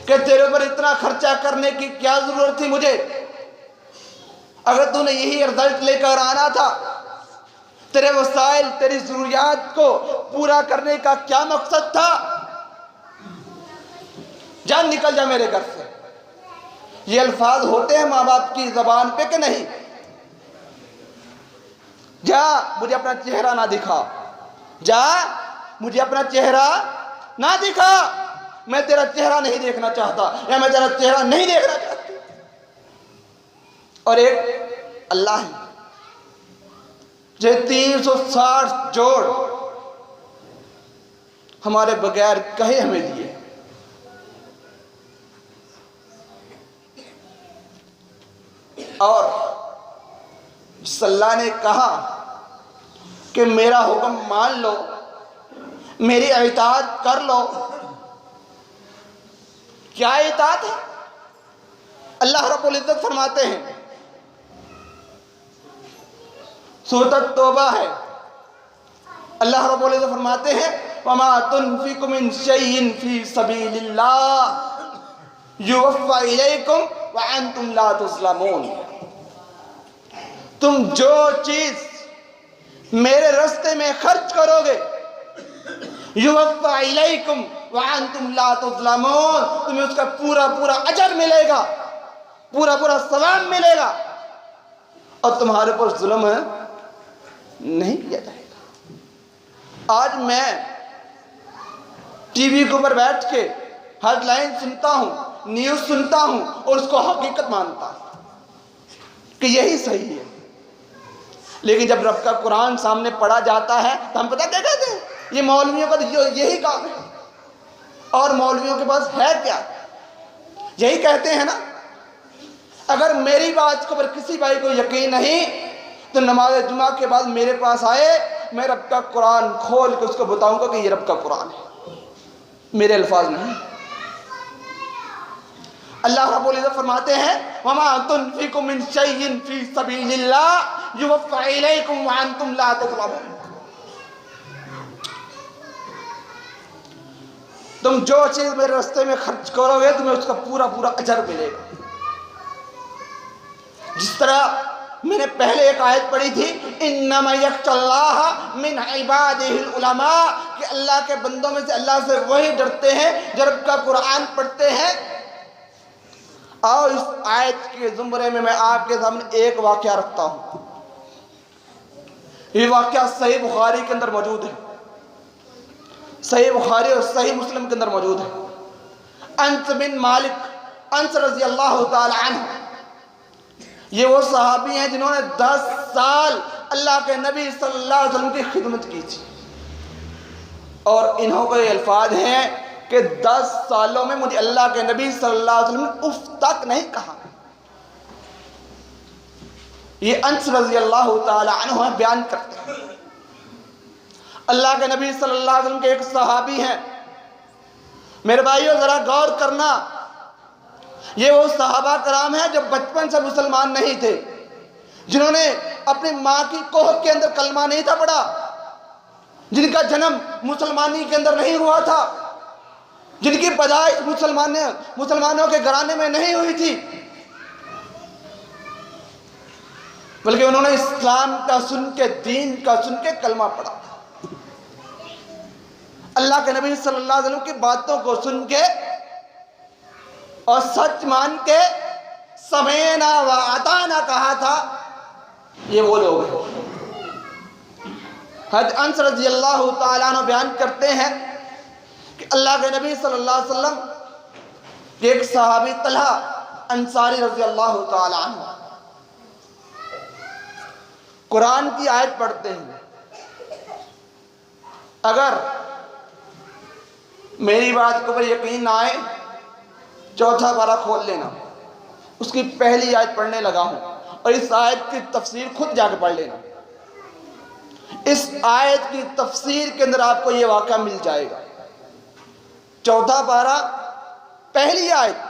S1: کہ تیرے اوپر اتنا خرچہ کرنے کی کیا ضرورت تھی مجھے؟ اگر تو نے یہی رزلٹ لے کر آنا تھا، تیرے وسائل، تیری ضروریات کو پورا کرنے کا کیا مقصد تھا؟ جان نکل جا میرے گھر سے. یہ الفاظ ہوتے ہیں ماں باپ کی زبان پہ کہ نہیں؟ جا مجھے اپنا چہرہ نہ دکھا، جا مجھے اپنا چہرہ نہ دکھا، میں تیرا چہرہ نہیں دیکھنا چاہتا، یا میں تیرا چہرہ نہیں دیکھنا چاہتا. اور ایک اللہ ہے جو 360 جوڑ ہمارے بغیر کہے ہمیں دیے. اور جس اللہ نے کہا کہ میرا حکم مان لو، میری اطاعت کر لو۔ کیا اطاعت ہے؟ اللہ رب العزت فرماتے ہیں، سورۃ التوبہ ہے، اللہ رب العزت فرماتے ہیں وَمَا تُنْفِقُ مِنْ شَيْءٍ فِي سَبِيلِ اللَّهِ يُوَفَّى إِلَيْكُمْ وَأَنْتُمْ لَا تُظْلَمُونَ۔ تم جو چیز میرے راستے میں خرچ کرو گے، يُوَفَّى إِلَيْكُمْ وَأَنْتُمْ لَا تُظْلَمُونَ، تمہیں اس کا پورا پورا اجر ملے گا، پورا پورا ثواب ملے گا، اور تمہارے پر ظلم نہیں کیا جائے گا۔ آج میں ٹی وی کے اوپر بیٹھ کے ہیڈ لائن سنتا ہوں، نیوز سنتا ہوں، اور اس کو حقیقت مانتا ہوں کہ یہی صحیح ہے، لیکن جب رب کا قرآن سامنے پڑھا جاتا ہے تو ہم پتہ کیا کہتے ہیں؟ یہ مولویوں کا یہی کام ہے، اور مولویوں کے پاس ہے کیا؟ یہی کہتے ہیں نا، اگر میری بات کے اوپر کسی بھائی کو یقین نہیں تو نماز جمعہ کے بعد میرے پاس آئے، میں رب کا قرآن کھول کے اس کو بتاؤں گا کہ یہ رب کا قرآن ہے، میرے الفاظ نہیں۔ اللہ رب العزت فرماتے ہیں وَمَا تُنْفِقُ مِنْ شَيْءٍ فِي سَبِيلِ اللَّهِ يُوَفَّى إِلَيْكُمْ وَأَنْتُمْ لَا تُظْلَمُونَ۔ تم جو چیز میرے راستے میں خرچ کرو گے تمہیں اس کا پورا پورا اجر ملے گا۔ جس طرح میں نے پہلے ایک آیت پڑھی تھی انما یخشی اللہ من عبادہ العلماء، کہ اللہ کے بندوں میں سے اللہ سے وہی ڈرتے ہیں جو رب کا قرآن پڑھتے ہیں۔ اور اس آیت کے زمرے میں آپ کے سامنے ایک واقعہ رکھتا ہوں۔ یہ واقعہ صحیح بخاری کے اندر موجود ہے، صحیح بخاری اور صحیح مسلم کے اندر موجود ہے۔ انس بن مالک، انس رضی اللہ تعالی عنہ، یہ وہ صحابی ہیں جنہوں نے 10 سال اللہ کے نبی صلی اللہ علیہ وسلم کی خدمت کی تھی، اور انہوں کے یہ الفاظ ہیں کہ 10 سالوں میں مجھے اللہ کے نبی صلی اللہ علیہ وسلم نے اف تک نہیں کہا۔ یہ انس رضی اللہ تعالی عنہ بیان کرتے ہیں، اللہ کے نبی صلی اللہ علیہ وسلم کے ایک صحابی ہیں۔ میرے بھائیو ذرا غور کرنا، یہ وہ صحابہ کرام ہیں جو بچپن سے مسلمان نہیں تھے، جنہوں نے اپنی ماں کی کوہ کے اندر کلمہ نہیں تھا پڑھا، جن کا جنم مسلمانی کے اندر نہیں ہوا تھا، جن کی پیدائش مسلمانوں کے گھرانے میں نہیں ہوئی تھی، بلکہ انہوں نے اسلام کا سن کے، دین کا سن کے کلمہ پڑھا، اللہ کے نبی صلی اللہ علیہ وسلم کی باتوں کو سن کے اور سچ مان کے سمینا و اطعنا کہا تھا۔ یہ وہ لوگ ہیں۔ حضرت انس رضی اللہ تعالیٰ عنہ بیان کرتے ہیں کہ اللہ کے نبی صلی اللہ علیہ وسلم کے ایک صحابی طلحہ انصاری رضی اللہ تعالیٰ عنہ قرآن کی آیت پڑھتے ہیں۔ اگر میری بات کے اوپر یقین نہ آئے، چوتھا پارہ کھول لینا، اس کی پہلی آیت پڑھنے لگا ہوں، اور اس آیت کی تفسیر خود جا کے پڑھ لینا۔ اس آیت کی تفسیر کے اندر آپ کو یہ واقعہ مل جائے گا۔ چوتھا پارہ پہلی آیت،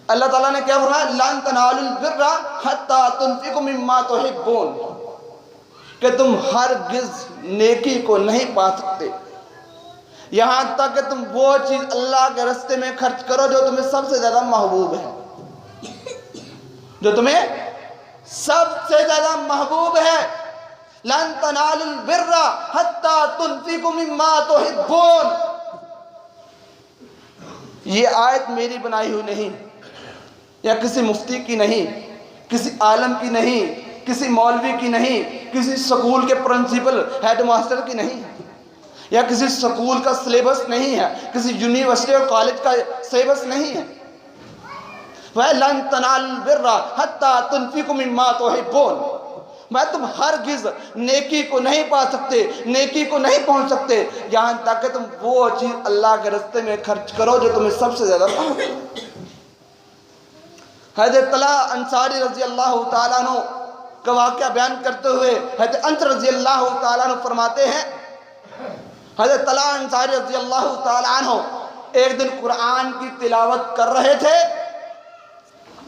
S1: اللہ تعالیٰ نے کیا فرمایا؟ لَن تَنَالُوا الْبِرَّ حَتَّىٰ تُنْفِقُوا مِمَّا تُحِبُّونَ، کہ تم ہرگز نیکی کو نہیں پا سکتے یہاں تک کہ تم وہ چیز اللہ کے راستے میں خرچ کرو جو تمہیں سب سے زیادہ محبوب ہے، جو تمہیں سب سے زیادہ محبوب ہے۔ لَن تَنَالُوا الْبِرَّ حَتَّىٰ تُنْفِقُوا مِمَّا تُحِبُّونَ۔ یہ آیت میری بنائی ہوئی نہیں، یا کسی مفتی کی نہیں، کسی عالم کی نہیں، کسی مولوی کی نہیں، کسی سکول کے پرنسپل ہیڈ ماسٹر کی نہیں، یا کسی سکول کا سلیبس نہیں ہے، کسی یونیورسٹی اور کالج کا سلیبس نہیں ہے۔ وَلَن تَنَالُوا الْبِرَّ حَتَّىٰ تُنْفِقُوا مِمَّا تُحِبُّونَ، میں تم ہرگز نیکی کو نہیں پا سکتے، نیکی کو نہیں پہنچ سکتے یہاں تک کہ تم وہ چیز اللہ کے راستے میں خرچ کرو جو تمہیں سب سے زیادہ محبوب ہے۔ حضرت طلحہ انصاری رضی اللہ تعالیٰ عنہ کا واقعہ بیان کرتے ہوئے حضرت انس رضی اللہ تعالیٰ عنہ فرماتے ہیں حضرت طلحہ انصاری رضی اللہ تعالیٰ عنہ ایک دن قرآن کی تلاوت کر رہے تھے،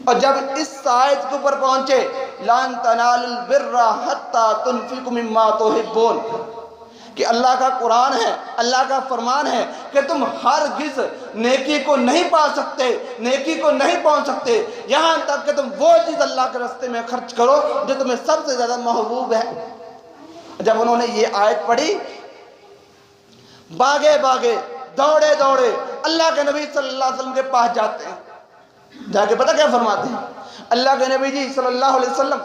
S1: اور جب اس آیت کے اوپر پہنچے لَن تَنَالُوا الْبِرَّ حَتَّى تُنْفِقُوا مِمَّا تُحِبُّونَ، کہ اللہ کا قرآن ہے، اللہ کا فرمان ہے کہ تم ہرگز نیکی کو نہیں پا سکتے، نیکی کو نہیں پہنچ سکتے یہاں تک کہ تم وہ چیز اللہ کے راستے میں خرچ کرو جو تمہیں سب سے زیادہ محبوب ہے۔ جب انہوں نے یہ آیت پڑھی، بھاگے بھاگے دوڑے دوڑے اللہ کے نبی صلی اللہ علیہ وسلم کے پاس جاتے ہیں، جا کے پتہ کیا فرماتے ہیں؟ اللہ کے نبی جی صلی اللہ علیہ وسلم،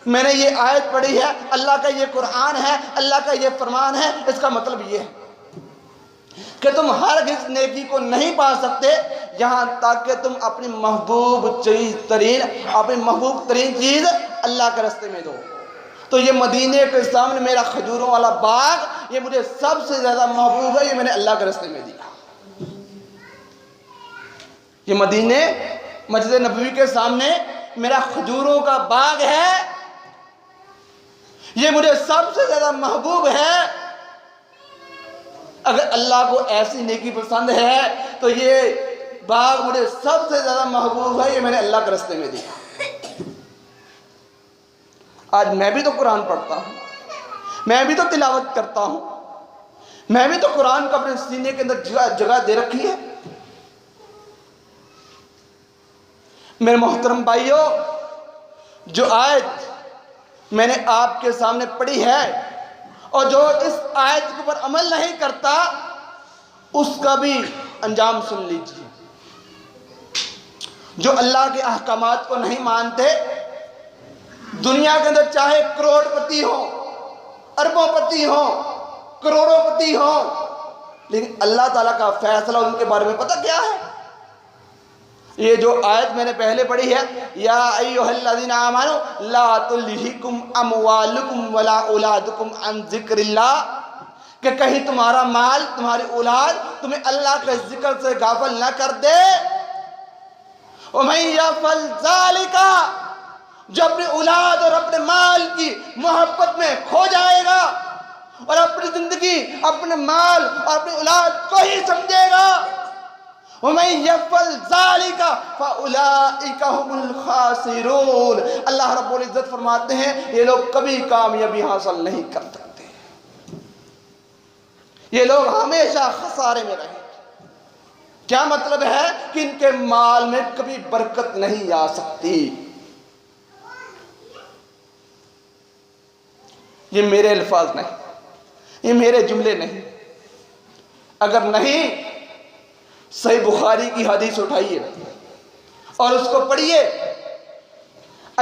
S1: میں نے یہ آیت پڑھی ہے، اللہ کا یہ قرآن ہے، اللہ کا یہ فرمان ہے، اس کا مطلب یہ ہے کہ تم ہرگز نیکی کو نہیں پا سکتے یہاں تک کہ تم اپنی محبوب ترین چیز اللہ کے راستے میں دو۔ تو یہ مدینے کے سامنے میرا کھجوروں والا باغ، یہ مجھے سب سے زیادہ محبوب ہے، یہ میں نے اللہ کے راستے میں دیا۔ یہ مدینے مسجد نبوی کے سامنے میرا کھجوروں کا باغ ہے، یہ مجھے سب سے زیادہ محبوب ہے۔ اگر اللہ کو ایسی نیکی پسند ہے تو یہ باغ مجھے سب سے زیادہ محبوب ہے، یہ میں نے اللہ کے راستے میں دیا۔ آج میں بھی تو قرآن پڑھتا ہوں، میں بھی تو تلاوت کرتا ہوں، میں بھی تو قرآن کو اپنے سینے کے اندر جگہ دے رکھی ہے۔ میرے محترم بھائیوں، جو آیت میں نے آپ کے سامنے پڑھی ہے اور جو اس آیت کے اوپر عمل نہیں کرتا، اس کا بھی انجام سن لیجیے۔ جو اللہ کے احکامات کو نہیں مانتے، دنیا کے اندر چاہے کروڑ پتی ہو، اربوں پتی ہو، کروڑوں پتی ہو، لیکن اللہ تعالیٰ کا فیصلہ ان کے بارے میں پتہ کیا ہے؟ یہ جو آیت میں نے پہلے پڑھی ہے، یا ایھا الذین آمنوا لا تلہکم اموالکم ولا اولادکم عن ذکر اللہ، کہ کہیں تمہارا مال، تمہاری اولاد تمہیں اللہ کے ذکر سے غافل نہ کر دے۔ ومن یفعل ذلک، جو اپنی اولاد اور اپنے مال کی محبت میں کھو جائے گا اور اپنی زندگی اپنے مال اور اپنی اولاد کو ہی سمجھے گا، وَمَن يَفْعَلْ ذَلِكَ فَأُولَئِكَ هُمُ الْخَاسِرُونَ۔ اللہ رب العزت فرماتے ہیں یہ لوگ کبھی کامیابی حاصل نہیں کر سکتے، یہ لوگ ہمیشہ خسارے میں رہیں۔ کیا مطلب ہے؟ کہ ان کے مال میں کبھی برکت نہیں آ سکتی۔ یہ میرے الفاظ نہیں، یہ میرے جملے نہیں۔ اگر نہیں، صحیح بخاری کی حدیث اٹھائیے اور اس کو پڑھیے۔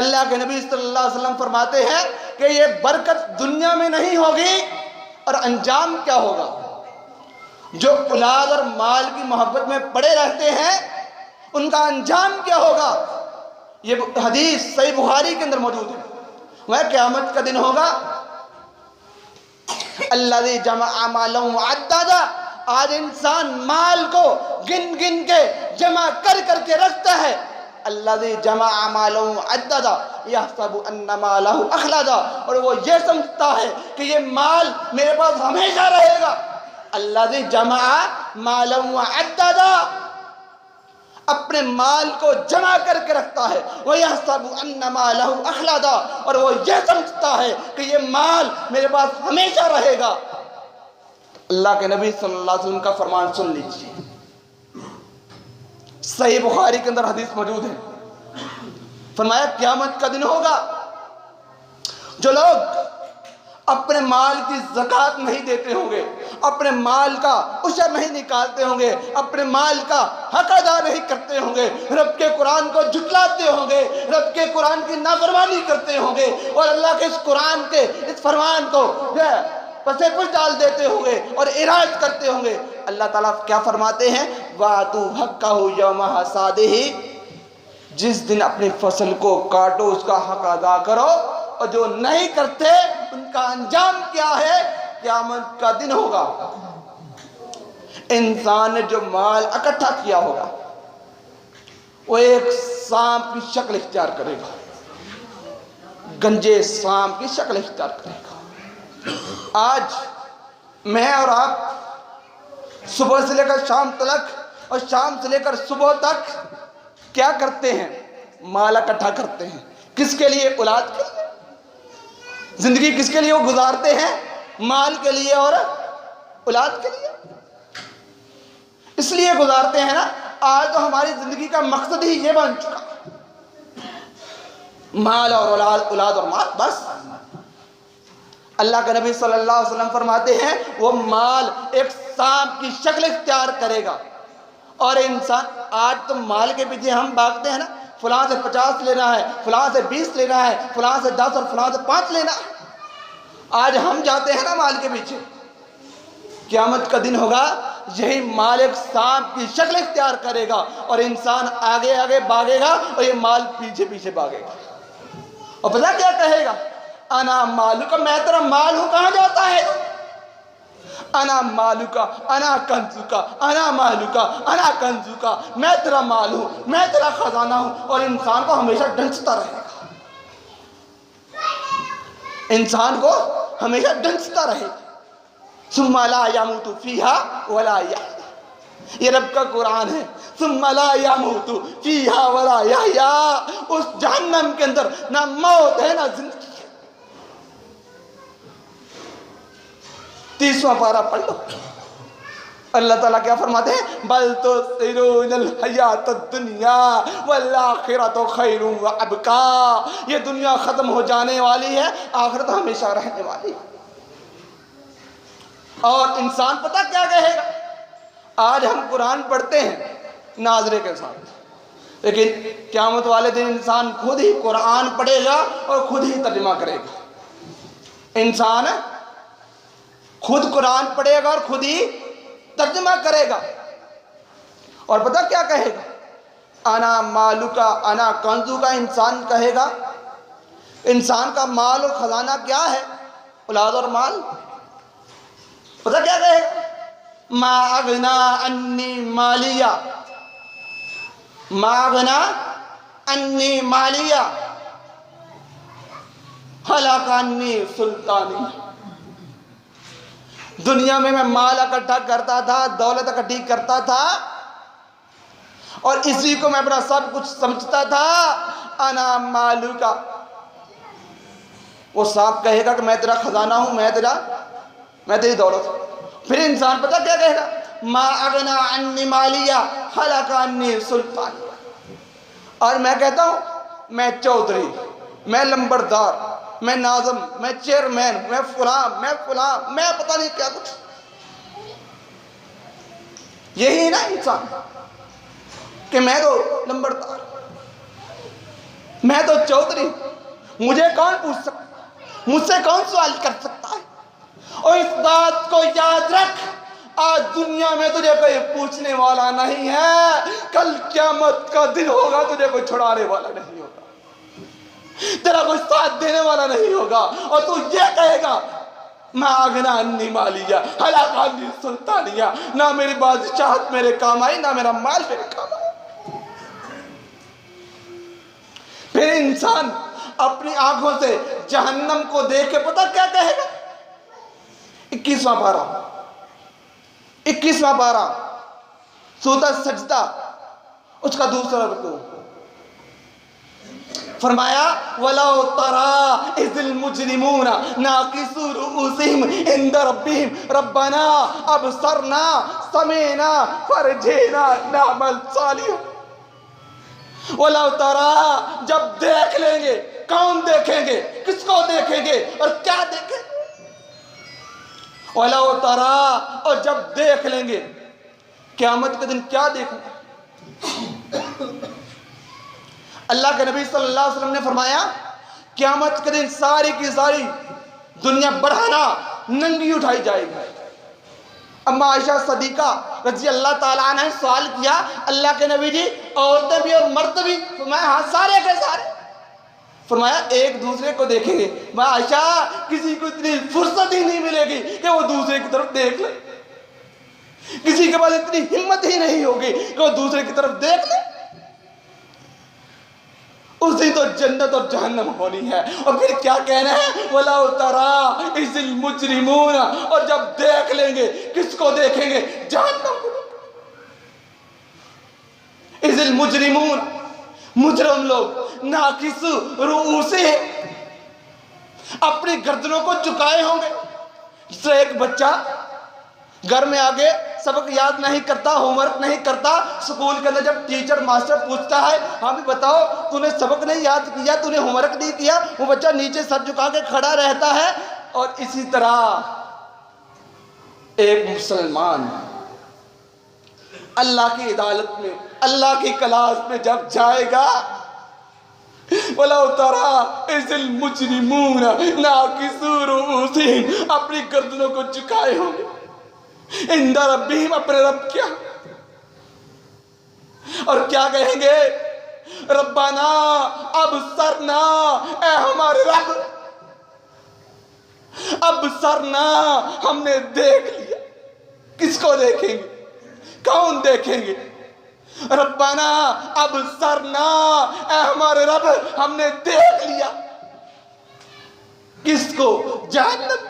S1: اللہ کے نبی صلی اللہ علیہ وسلم فرماتے ہیں کہ یہ برکت دنیا میں نہیں ہوگی، اور انجام کیا ہوگا؟ جو اولاد اور مال کی محبت میں پڑے رہتے ہیں ان کا انجام کیا ہوگا؟ یہ حدیث صحیح بخاری کے اندر موجود ہے۔ وہ قیامت کا دن ہوگا، الذی جمع مالا وعددا، آج انسان مال کو گن گن کے جمع کر کر کے رکھتا ہے۔ الذی جمع مالا وعددا یحسب ان مالہ اخلدا، اور وہ یہ سمجھتا ہے کہ یہ مال میرے پاس ہمیشہ رہے گا۔ الذی جمع مالا وعددا، اپنے مال کو جمع کر کے رکھتا ہے۔ وَيَحْسَبُ أَنَّ مَالَهُ أَخْلَدَ، اور وہ یہ سمجھتا ہے کہ یہ مال میرے پاس ہمیشہ رہے گا۔ اللہ کے نبی صلی اللہ علیہ وسلم کا فرمان سن لیجیے، صحیح بخاری کے اندر حدیث موجود ہے۔ فرمایا قیامت کا دن ہوگا، جو لوگ اپنے مال کی زکوٰۃ نہیں دیتے ہوں گے، اپنے مال کا عشر نہیں نکالتے ہوں گے، اپنے مال کا حق ادا نہیں کرتے ہوں گے، رب کے قرآن کو جھٹلاتے ہوں گے، رب کے قرآن کی نافرمانی کرتے ہوں گے، اور اللہ کے اس قرآن کے اس فرمان کو پسے پش ڈال دیتے ہوں گے اور اراج کرتے ہوں گے، اللہ تعالیٰ کیا فرماتے ہیں؟ وَآتُوا حَقَّهُ يَوْمَ حَصَادِهِ، جس دن اپنی فصل کو کاٹو اس کا حق ادا کرو، اور جو نہیں کرتے ان کا انجام کیا ہے؟ قیامت کا دن ہوگا، انسان نے جو مال اکٹھا کیا ہوگا وہ ایک سانپ کی شکل اختیار کرے گا، گنجے سانپ کی شکل اختیار کرے گا۔ آج میں اور آپ صبح سے لے کر شام تک اور شام سے لے کر صبح تک کیا کرتے ہیں؟ مال اکٹھا کرتے ہیں. کس کے لیے؟ اولاد کے لیے. زندگی کس کے لیے وہ گزارتے ہیں؟ مال کے لیے اور اولاد کے لیے. اس لیے گزارتے ہیں نا. آج تو ہماری زندگی کا مقصد ہی یہ بن چکا، مال اور اولاد، اولاد اور مال، بس. اللہ کے نبی صلی اللہ علیہ وسلم فرماتے ہیں وہ مال ایک سانپ کی شکل اختیار کرے گا. اور انسان، آج تو مال کے پیچھے ہم بھاگتے ہیں نا، فلاں سے 50 لینا ہے، فلاں سے 20 لینا ہے، فلاں سے 10 اور فلاں سے 5 لینا ہے. آج ہم جاتے ہیں نا مال کے پیچھے. قیامت کا دن ہوگا، یہی مال ایک سانپ کی شکل اختیار کرے گا اور انسان آگے آگے بھاگے گا اور یہ مال پیچھے پیچھے بھاگے گا. اور پتہ کیا کہے گا؟ انا مالک، میں تیرا مال ہوں. کہاں جاتا ہے؟ انا مالکا انا کنزوکا انا مالکا انا کنزوکا، میں تیرا مال ہوں، میں تیرا خزانہ ہوں. اور انسان کو ہمیشہ ڈنستا رہے گا، انسان کو ہمیشہ ڈنستا رہے گا. ثم لا يموت فيها ولا يحيا، یہ رب کا قرآن ہے. ثم لا يموت فيها ولا يحيا، اس جہنم کے اندر نہ موت ہے نہ زندگی. 30واں پارہ پڑھ لو. اللہ تعالیٰ کیا فرماتے ہیں؟ بل تؤثرون الحیات الدنیا والآخرۃ خیر وابقیٰ، یہ دنیا ختم ہو جانے والی ہے، آخرت ہمیشہ رہنے والی ہے. اور انسان پتہ کیا کہے گا؟ آج ہم قرآن پڑھتے ہیں ناظرے کے ساتھ، لیکن قیامت والے دن انسان خود ہی قرآن پڑھے گا اور خود ہی ترجمہ کرے گا. انسان خود قرآن پڑھے گا اور خود ہی ترجمہ کرے گا. اور پتہ کیا کہے گا؟ انا مالکا انا کنزوکا. انسان کہے گا، انسان کا مال اور خزانہ کیا ہے؟ اولاد اور مال. پتہ کیا کہے گا؟ ما اغنا انی مالیہ، ما اغنا انی مالیہ ہلاک انی سلطانی. دنیا میں مال اکٹھا کرتا تھا، دولت اکٹھی کرتا تھا اور اسی کو میں اپنا سب کچھ سمجھتا تھا. انا مالکا، وہ سانپ کہے گا کہ میں تیرا خزانہ ہوں، میں تیری دولت ہوں. پھر انسان پتہ کیا کہے گا؟ ما اغنا عنی مالیہ ہلاک عنی سلطانی. اور میں کہتا ہوں میں چودھری، میں لمبردار، میں ناظم، میں چیئرمین، میں فلاں، میں پتہ نہیں کیا کچھ. یہی نا انسان کہ میں تو لمبردار، میں تو چودھری، مجھے کون پوچھ سکتا، مجھ سے کون سوال کر سکتا ہے. اور اس بات کو یاد رکھ، آج دنیا میں تجھے کوئی پوچھنے والا نہیں ہے، کل قیامت کا دن ہوگا تجھے کوئی چھڑانے والا نہیں ہوگا، تیرا کوئی ساتھ دینے والا نہیں ہوگا. اور تو یہ کہے گا ما اغنا عنی مالیہ ہلاک عنی سلطانیہ، نہ میری بادشاہت میرے کام آئی، نہ میرا مال میرے کام آئی. پھر انسان اپنی آنکھوں سے جہنم کو دیکھ کے پتہ کیا کہے گا؟ 21واں پارہ سورۃ سجدہ، اس کا دوسرا رکوع. فرمایا وَلَوْ تَرَىٰ إِذِ الْمُجْرِمُونَ نَاكِسُو رُءُوسِهِمْ عِنْدَ رَبِّهِمْ رَبَّنَا أَبْصَرْنَا سَمِعْنَا فَارْجِعْنَا نَعْمَلْ صَالِحًا. وَلَوْ تَرَىٰ، جب دیکھ لیں گے. کون دیکھیں گے؟ کس کو دیکھیں گے اور کیا دیکھیں گے؟ وَلَوْ تَرَىٰ، اور جب دیکھ لیں گے. قیامت کے دن کیا دیکھیں گے؟ اللہ کے نبی صلی اللہ علیہ وسلم نے فرمایا قیامت کے دن ساری کی ساری دنیا بڑھانا ننگی اٹھائی جائے گی. اما عائشہ صدیقہ رضی اللہ تعالیٰ عنہ نے سوال کیا اللہ کے نبی جی عورتیں بھی اور مرد بھی؟ فرمایا ہاں سارے کے سارے. فرمایا ایک دوسرے کو دیکھیں گے. میں عائشہ کسی کو اتنی فرصت ہی نہیں ملے گی کہ وہ دوسرے کی طرف دیکھ لے، کسی کے پاس اتنی ہمت ہی نہیں ہوگی کہ وہ دوسرے کی طرف دیکھ لے. اسی تو جنت اور جہنم ہونی ہے۔ اور پھر کیا کہنا ہے؟ وَلَوْ تَرَىٰ إِذِ الْمُجْرِمُونَ، اور جب دیکھ لیں گے، کس کو دیکھیں گے؟ جہنم کو۔ إِذِ الْمُجْرِمُونَ، مجرم لوگ، ناکس رؤوسے، اپنی گردنوں کو جھکائے ہوں گے۔ جس طرح ایک بچہ گھر میں آگے سبق یاد نہیں کرتا، ہوم ورک نہیں کرتا، سکول کے اندر جب ٹیچر ماسٹر پوچھتا ہے ہاں بھی بتاؤ تو نے سبق نہیں یاد کیا، تو نے ہوم ورک نہیں کیا، وہ بچہ نیچے سر جھکا کے کھڑا رہتا ہے۔ اور اسی طرح ایک مسلمان اللہ کی عدالت میں، اللہ کی کلاس میں جب جائے گا، وَلَوْ تَرَىٰ إِذِ الْمُجْرِمُونَ نَاكِسُو رُءُوسِهِمْ، اپنی گردنوں کو جھکائے ہوں گے، عند ربہم، اپنے رب کیا، اور کیا کہیں گے؟ ربنا ابصرنا، اے ہمارے رب، ابصرنا، ہم نے دیکھ لیا۔ کس کو دیکھیں گے؟ کون دیکھیں گے؟ ربنا ابصرنا، اے ہمارے رب، ہم نے دیکھ لیا۔ کس کو؟ جہنم۔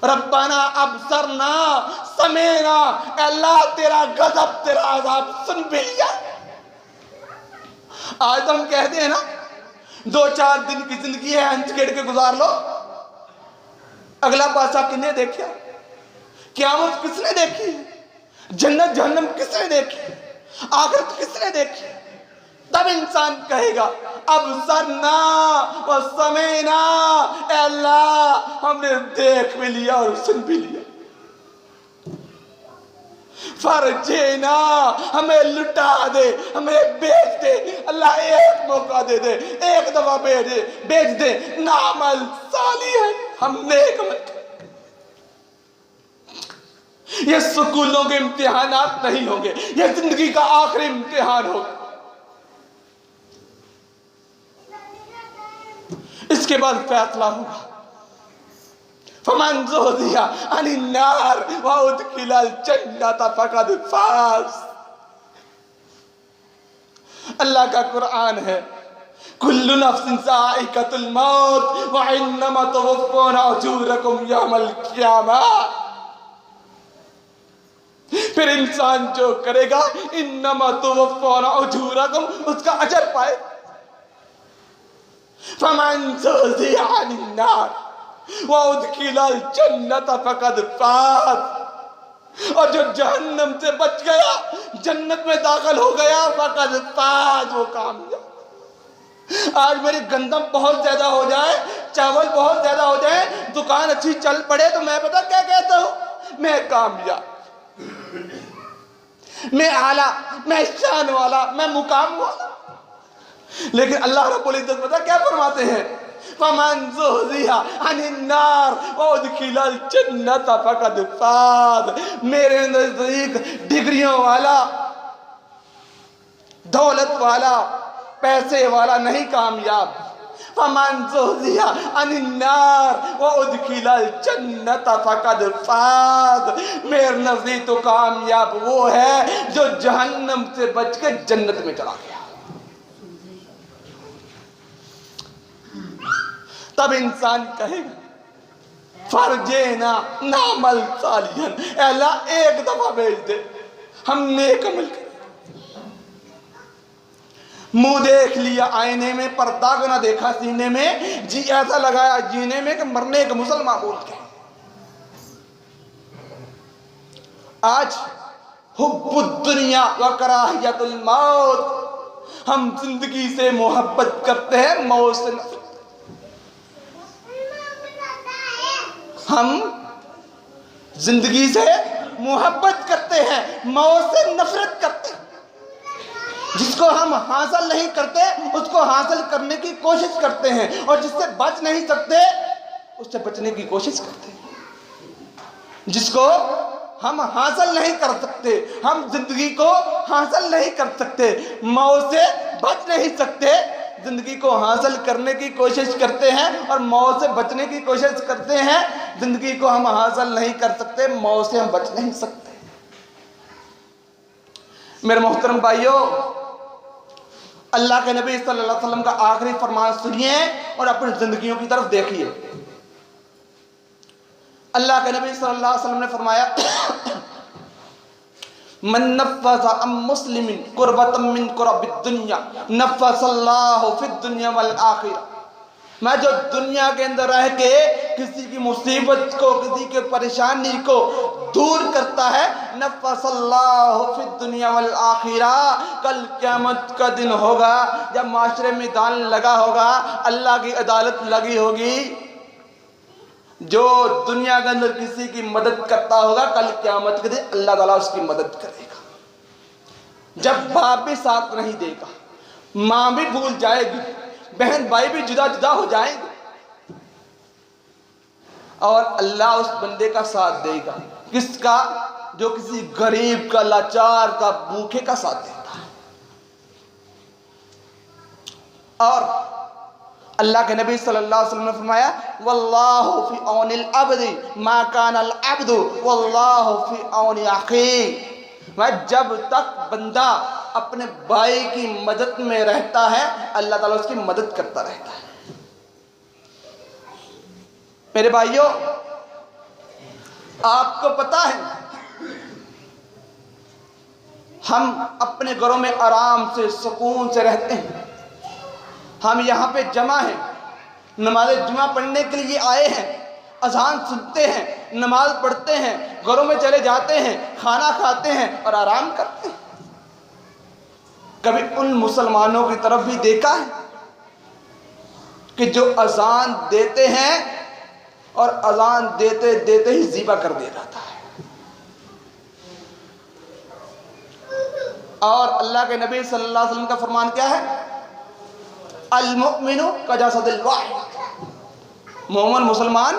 S1: ربنا ابصرنا سمینا، اے اللہ تیرا غضب، تیرا عذاب سن بھی لیا۔ آج تو ہم کہتے ہیں نا 2-4 دن کی زندگی ہے، ہنچ کھیڑ کے گزار لو۔ اگلا پاسا کنے دیکھا؟ قیامت کس نے دیکھی؟ جنت جہنم کس نے دیکھی؟ آخرت کس نے دیکھی؟ تب انسان کہے گا ابصرنا و سمینا، اے اللہ ہم نے دیکھ بھی لیا اور سن بھی لیا۔ فرجینا، ہمیں لٹا دے، ہمیں بیچ دے، اللہ ایک موقع دے دے، ایک دفعہ بیچ دے، نعمل صالحا، ہم نیک عمل کریں۔ یہ سکولوں کے امتحانات نہیں ہوں گے، یہ زندگی کا آخری امتحان ہوگا۔ اس کے بعد فیصلہ ہوگا۔ فَمَنْ زُحْزِحَ عَنِ النَّارِ وَأُدْخِلَ الْجَنَّةَ فَقَدْ فَازَ۔ اللہ کا قرآن ہے، كُلُّ نَفْسٍ ذَائِقَةُ الْمَوْتِ وَإِنَّمَا تُوَفَّوْنَ أُجُورَكُمْ يَوْمَ الْقِيَامَةِ۔ پھر انسان جو کرے گا انما توفون اجورکم، اس کا اجر پائے۔ فمن زحزح عن النار وادخل الجنۃ فقد فاز، اور جو جہنم سے بچ گیا، جنت میں داخل ہو گیا، فقد فاز، وہ کامیاب۔ آج میری گندم بہت زیادہ ہو جائے، چاول بہت زیادہ ہو جائے، دکان اچھی چل پڑے تو میں پتا کیا کہتا ہوں؟ میں کامیاب، میں اعلیٰ، میں شان والا، میں مقام والا۔ لیکن اللہ رب العزت پتہ کیا فرماتے ہیں؟ فَمَنْ زُحْزِحَ عَنِ النَّارِ وَأُدْخِلَ الْجَنَّةَ فَقَدْ فَازَ۔ میرے نزدیک ڈگریوں والا، دولت والا، پیسے والا نہیں کامیاب۔ فَمَنْ زُحْزِحَ عَنِ النَّارِ وَأُدْخِلَ الْجَنَّةَ فَقَدْ فَازَ۔ میرے نزدیک تو کامیاب وہ ہے جو جہنم سے بچ کے جنت میں چلا گیا۔ تب انسان کہے گا فرجینا نعمل صالحا، اے اللہ ایک دفعہ بھیج دے، ہم نیک عمل کریں۔ منہ دیکھ لیا آئینے میں، پر داغ نہ دیکھا سینے میں، جی ایسا لگایا جینے میں کہ مرنے کا مسلمان بول کے۔ آج حب الدنیا و کراہیت الموت، ہم زندگی سے محبت کرتے ہیں، موت سے نفرت۔ ہم زندگی سے محبت کرتے ہیں، موت سے نفرت کرتے ہیں۔ جس کو ہم حاصل نہیں کرتے اس کو حاصل کرنے کی کوشش کرتے ہیں، اور جس سے بچ نہیں سکتے اس سے بچنے کی کوشش کرتے ہیں۔ جس کو ہم حاصل نہیں کر سکتے، ہم زندگی کو حاصل نہیں کر سکتے، موت سے بچ نہیں سکتے، زندگی کو حاصل کرنے کی کوشش کرتے ہیں اور موت سے بچنے کی کوشش کرتے ہیں۔ زندگی کو ہم حاصل نہیں کر سکتے، موت سے ہم بچ نہیں سکتے۔ میرے محترم بھائیوں، اللہ کے نبی صلی اللہ علیہ وسلم کا آخری فرمان سنیے اور اپنی زندگیوں کی طرف دیکھیے۔ اللہ کے نبی صلی اللہ علیہ وسلم نے فرمایا من نفذ عن مسلم قربۃ من قرب الدنیا نفذ اللہ فی الدنیا والآخرہ۔ میں جو دنیا کے اندر رہ کے کسی کی مصیبت کو، کسی کے پریشانی کو دور کرتا ہے، نفذ اللہ فی الدنیا والآخرہ، کل قیامت کا دن ہوگا جب معاشرے میں میدان لگا ہوگا، اللہ کی عدالت لگی ہوگی، جو دنیا کے اندر کسی کی مدد کرتا ہوگا کل قیامت کے دن اللہ تعالیٰ اس کی مدد کرے گا۔ جب باپ بھی ساتھ نہیں دے گا، ماں بھی بھول جائے گی، بہن بھائی بھی جدا جدا ہو جائیں گے، اور اللہ اس بندے کا ساتھ دے گا۔ کس کا؟ جو کسی غریب کا، لاچار کا، بھوکے کا ساتھ دیتا ہے۔ اور اللہ کے نبی صلی اللہ علیہ وسلم نے فرمایا واللہ فی عون العبد ما کان العبد واللہ فی عون اخیہ۔ جب تک بندہ اپنے بھائی کی مدد میں رہتا ہے، اللہ تعالیٰ اس کی مدد کرتا رہتا ہے۔ میرے بھائیوں، آپ کو پتا ہے ہم اپنے گھروں میں آرام سے، سکون سے رہتے ہیں، ہم یہاں پہ جمع ہیں، نماز جمعہ پڑھنے کے لیے آئے ہیں، اذان سنتے ہیں، نماز پڑھتے ہیں، گھروں میں چلے جاتے ہیں، کھانا کھاتے ہیں اور آرام کرتے ہیں۔ کبھی ان مسلمانوں کی طرف بھی دیکھا ہے کہ جو اذان دیتے ہیں اور اذان دیتے دیتے ہی ذبح کر دیا جاتا ہے؟ اور اللہ کے نبی صلی اللہ علیہ وسلم کا فرمان کیا ہے؟ المؤمن کجسد الواحد، مومن مسلمان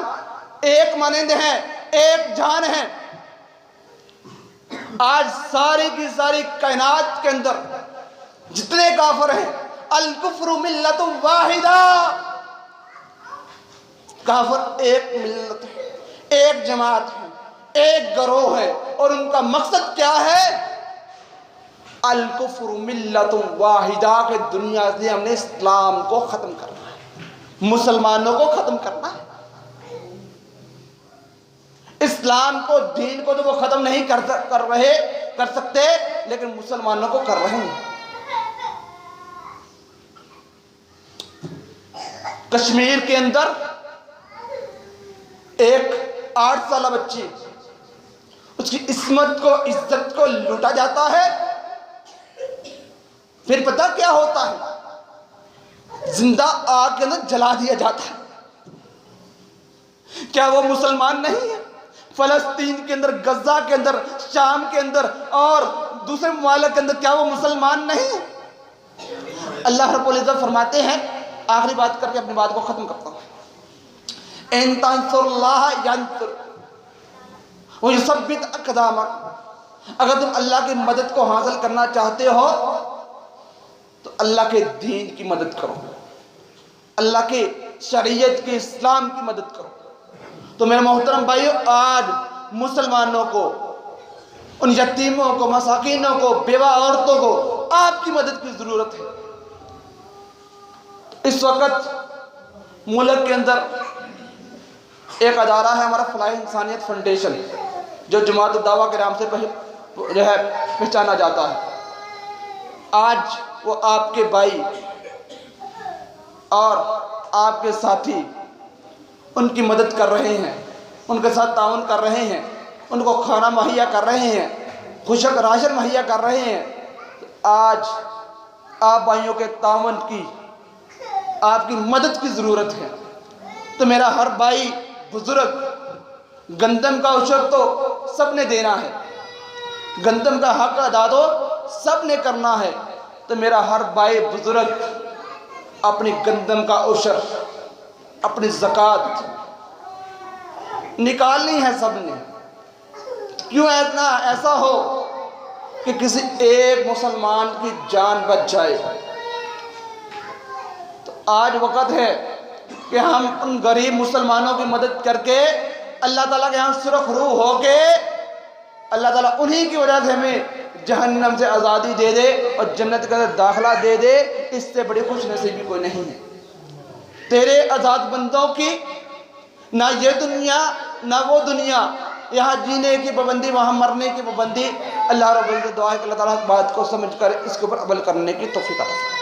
S1: ایک مانند ہیں، ایک جان ہیں۔ آج ساری کی ساری کائنات کے اندر جتنے کافر ہیں، الکفر ملت واحدہ، کافر ایک ملت ہے، ایک جماعت ہے، ایک گروہ ہے، اور ان کا مقصد کیا ہے؟ الکفر ملت واحدہ، کہ دنیا سے ہم نے اسلام کو ختم کرنا ہے، مسلمانوں کو ختم کرنا ہے۔ اسلام کو، دین کو تو وہ ختم نہیں کر سکتے، لیکن مسلمانوں کو کر رہے ہیں۔ کشمیر کے اندر ایک 8 سالہ بچی، اس کی عصمت کو، عزت کو لوٹا جاتا ہے، پھر پتہ کیا ہوتا ہے؟ زندہ آگ کے اندر جلا دیا جاتا ہے۔ کیا وہ مسلمان نہیں ہے؟ فلسطین کے اندر، غزہ کے اندر، شام کے اندر اور دوسرے ممالک کے اندر کیا وہ مسلمان نہیں ہے؟ اللہ رب العزت فرماتے ہیں، آخری بات کر کے اپنی بات کو ختم کرتا ہوں، ان تنصر اللہ ینصر ویثبت اقدامک، اگر تم اللہ کی مدد کو حاصل کرنا چاہتے ہو تو اللہ کے دین کی مدد کرو، اللہ کے شریعت کے، اسلام کی مدد کرو۔ تو میرے محترم بھائیو، آج مسلمانوں کو، ان یتیموں کو، مساکینوں کو، بیوہ عورتوں کو آپ کی مدد کی ضرورت ہے۔ اس وقت ملک کے اندر ایک ادارہ ہے ہمارا فلاح انسانیت فاؤنڈیشن، جو جماعت الدعویٰ کے نام سے پہچانا جاتا ہے۔ آج وہ آپ کے بھائی اور آپ کے ساتھی ان کی مدد کر رہے ہیں، ان کے ساتھ تعاون کر رہے ہیں، ان کو کھانا مہیا کر رہے ہیں، خشک راشن مہیا کر رہے ہیں۔ آج آپ بھائیوں کے تعاون کی، آپ کی مدد کی ضرورت ہے۔ تو میرا ہر بھائی بزرگ، گندم کا عشر تو سب نے دینا ہے، گندم کا حق ادا تو سب نے کرنا ہے۔ تو میرا ہر بھائی بزرگ اپنی گندم کا عشر، اپنی زکوٰۃ نکالنی ہے سب نے۔ کیوں ایسا ہو کہ کسی ایک مسلمان کی جان بچ جائے۔ تو آج وقت ہے کہ ہم ان غریب مسلمانوں کی مدد کر کے اللہ تعالیٰ کے یہاں سرخ روح ہو کے، اللہ تعالیٰ انہی کی وجہ سے ہمیں جہنم سے آزادی دے دے اور جنت کا داخلہ دے دے، اس سے بڑی خوش نصیبی کوئی نہیں ہے۔ تیرے آزاد بندوں کی نہ یہ دنیا نہ وہ دنیا، یہاں جینے کی پابندی وہاں مرنے کی پابندی۔ اللہ رب العزت دعا ہے کہ اللہ تعالیٰ بات کو سمجھ کر اس کے اوپر عمل کرنے کی توفیق عطا فرمائے۔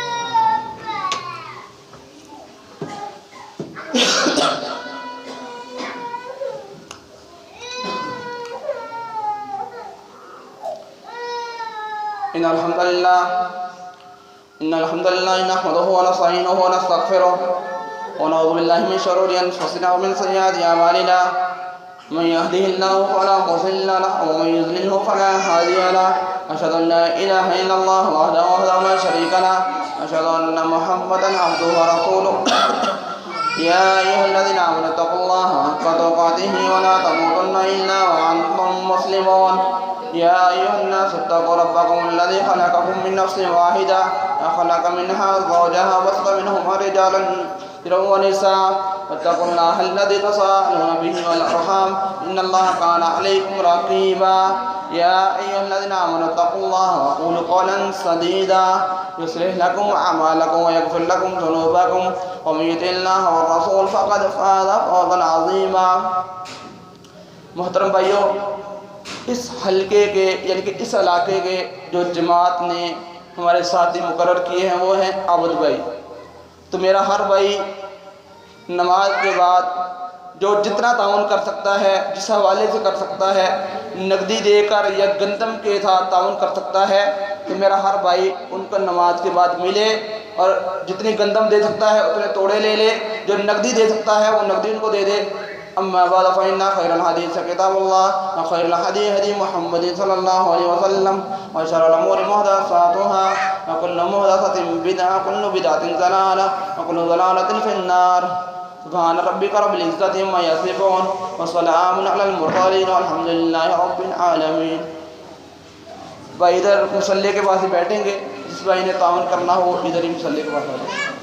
S1: إن الحمد لله نحمده ونستعينه ونستغفره ونعوذ بالله من شرور أنفسنا ومن سيئات أعمالنا، من يهده الله فلا مضل له ومن يضلله فلا هادي له، أشهد أن لا إله إلا الله وحده لا شريك له، أشهد أن محمدا عبده ورسوله يا أيها الذين آمنوا اتقوا الله حق تقاته ولا تموتن إلا وأنتم مسلمون، يا أيها الناس اتقوا ربكم الذي خلقكم من نفس واحدة وخلق منها زوجها وبث منهما رجالا كثيرا ونساء، واتقوا الله الذي تساءلون به والأرحام إن الله كان عليكم رقيبا، يا أيها الذين آمنوا اتقوا الله وقولوا قولا سديدا يصلح لكم أعمالكم ويغفر لكم ذنوبكم ومن يطع الله والرسول فقد فاز فوزا عظيما۔ محترم بھائیو، اس حلقے کے یعنی کہ اس علاقے کے جو جماعت نے ہمارے ساتھی مقرر کیے ہیں وہ ہیں عابد بھائی۔ تو میرا ہر بھائی نماز کے بعد جو جتنا تعاون کر سکتا ہے، جس حوالے سے کر سکتا ہے، نقدی دے کر یا گندم کے ساتھ تعاون کر سکتا ہے، تو میرا ہر بھائی ان کو نماز کے بعد ملے اور جتنی گندم دے سکتا ہے اتنے توڑے لے لے، جو نقدی دے سکتا ہے وہ نقدی ان کو دے دے۔ اما بعد فإن خير الحديث كتاب الله وخير الهدي هدي محمد صلى الله عليه وسلم وشر الأمور محدثاتها وكل محدثة بدعة وكل بدعة ضلالة وكل ضلالة في النار۔ سبحان ربك رب العزة عما يصفون وسلام على المرسلين والحمد لله رب العالمين۔ بھائی ادھر مصلی کے پاس ہی بیٹھیں گے، جس بھائی نے تعاون کرنا ہو ادھر ہی مصلی کے پاس آ جائیں۔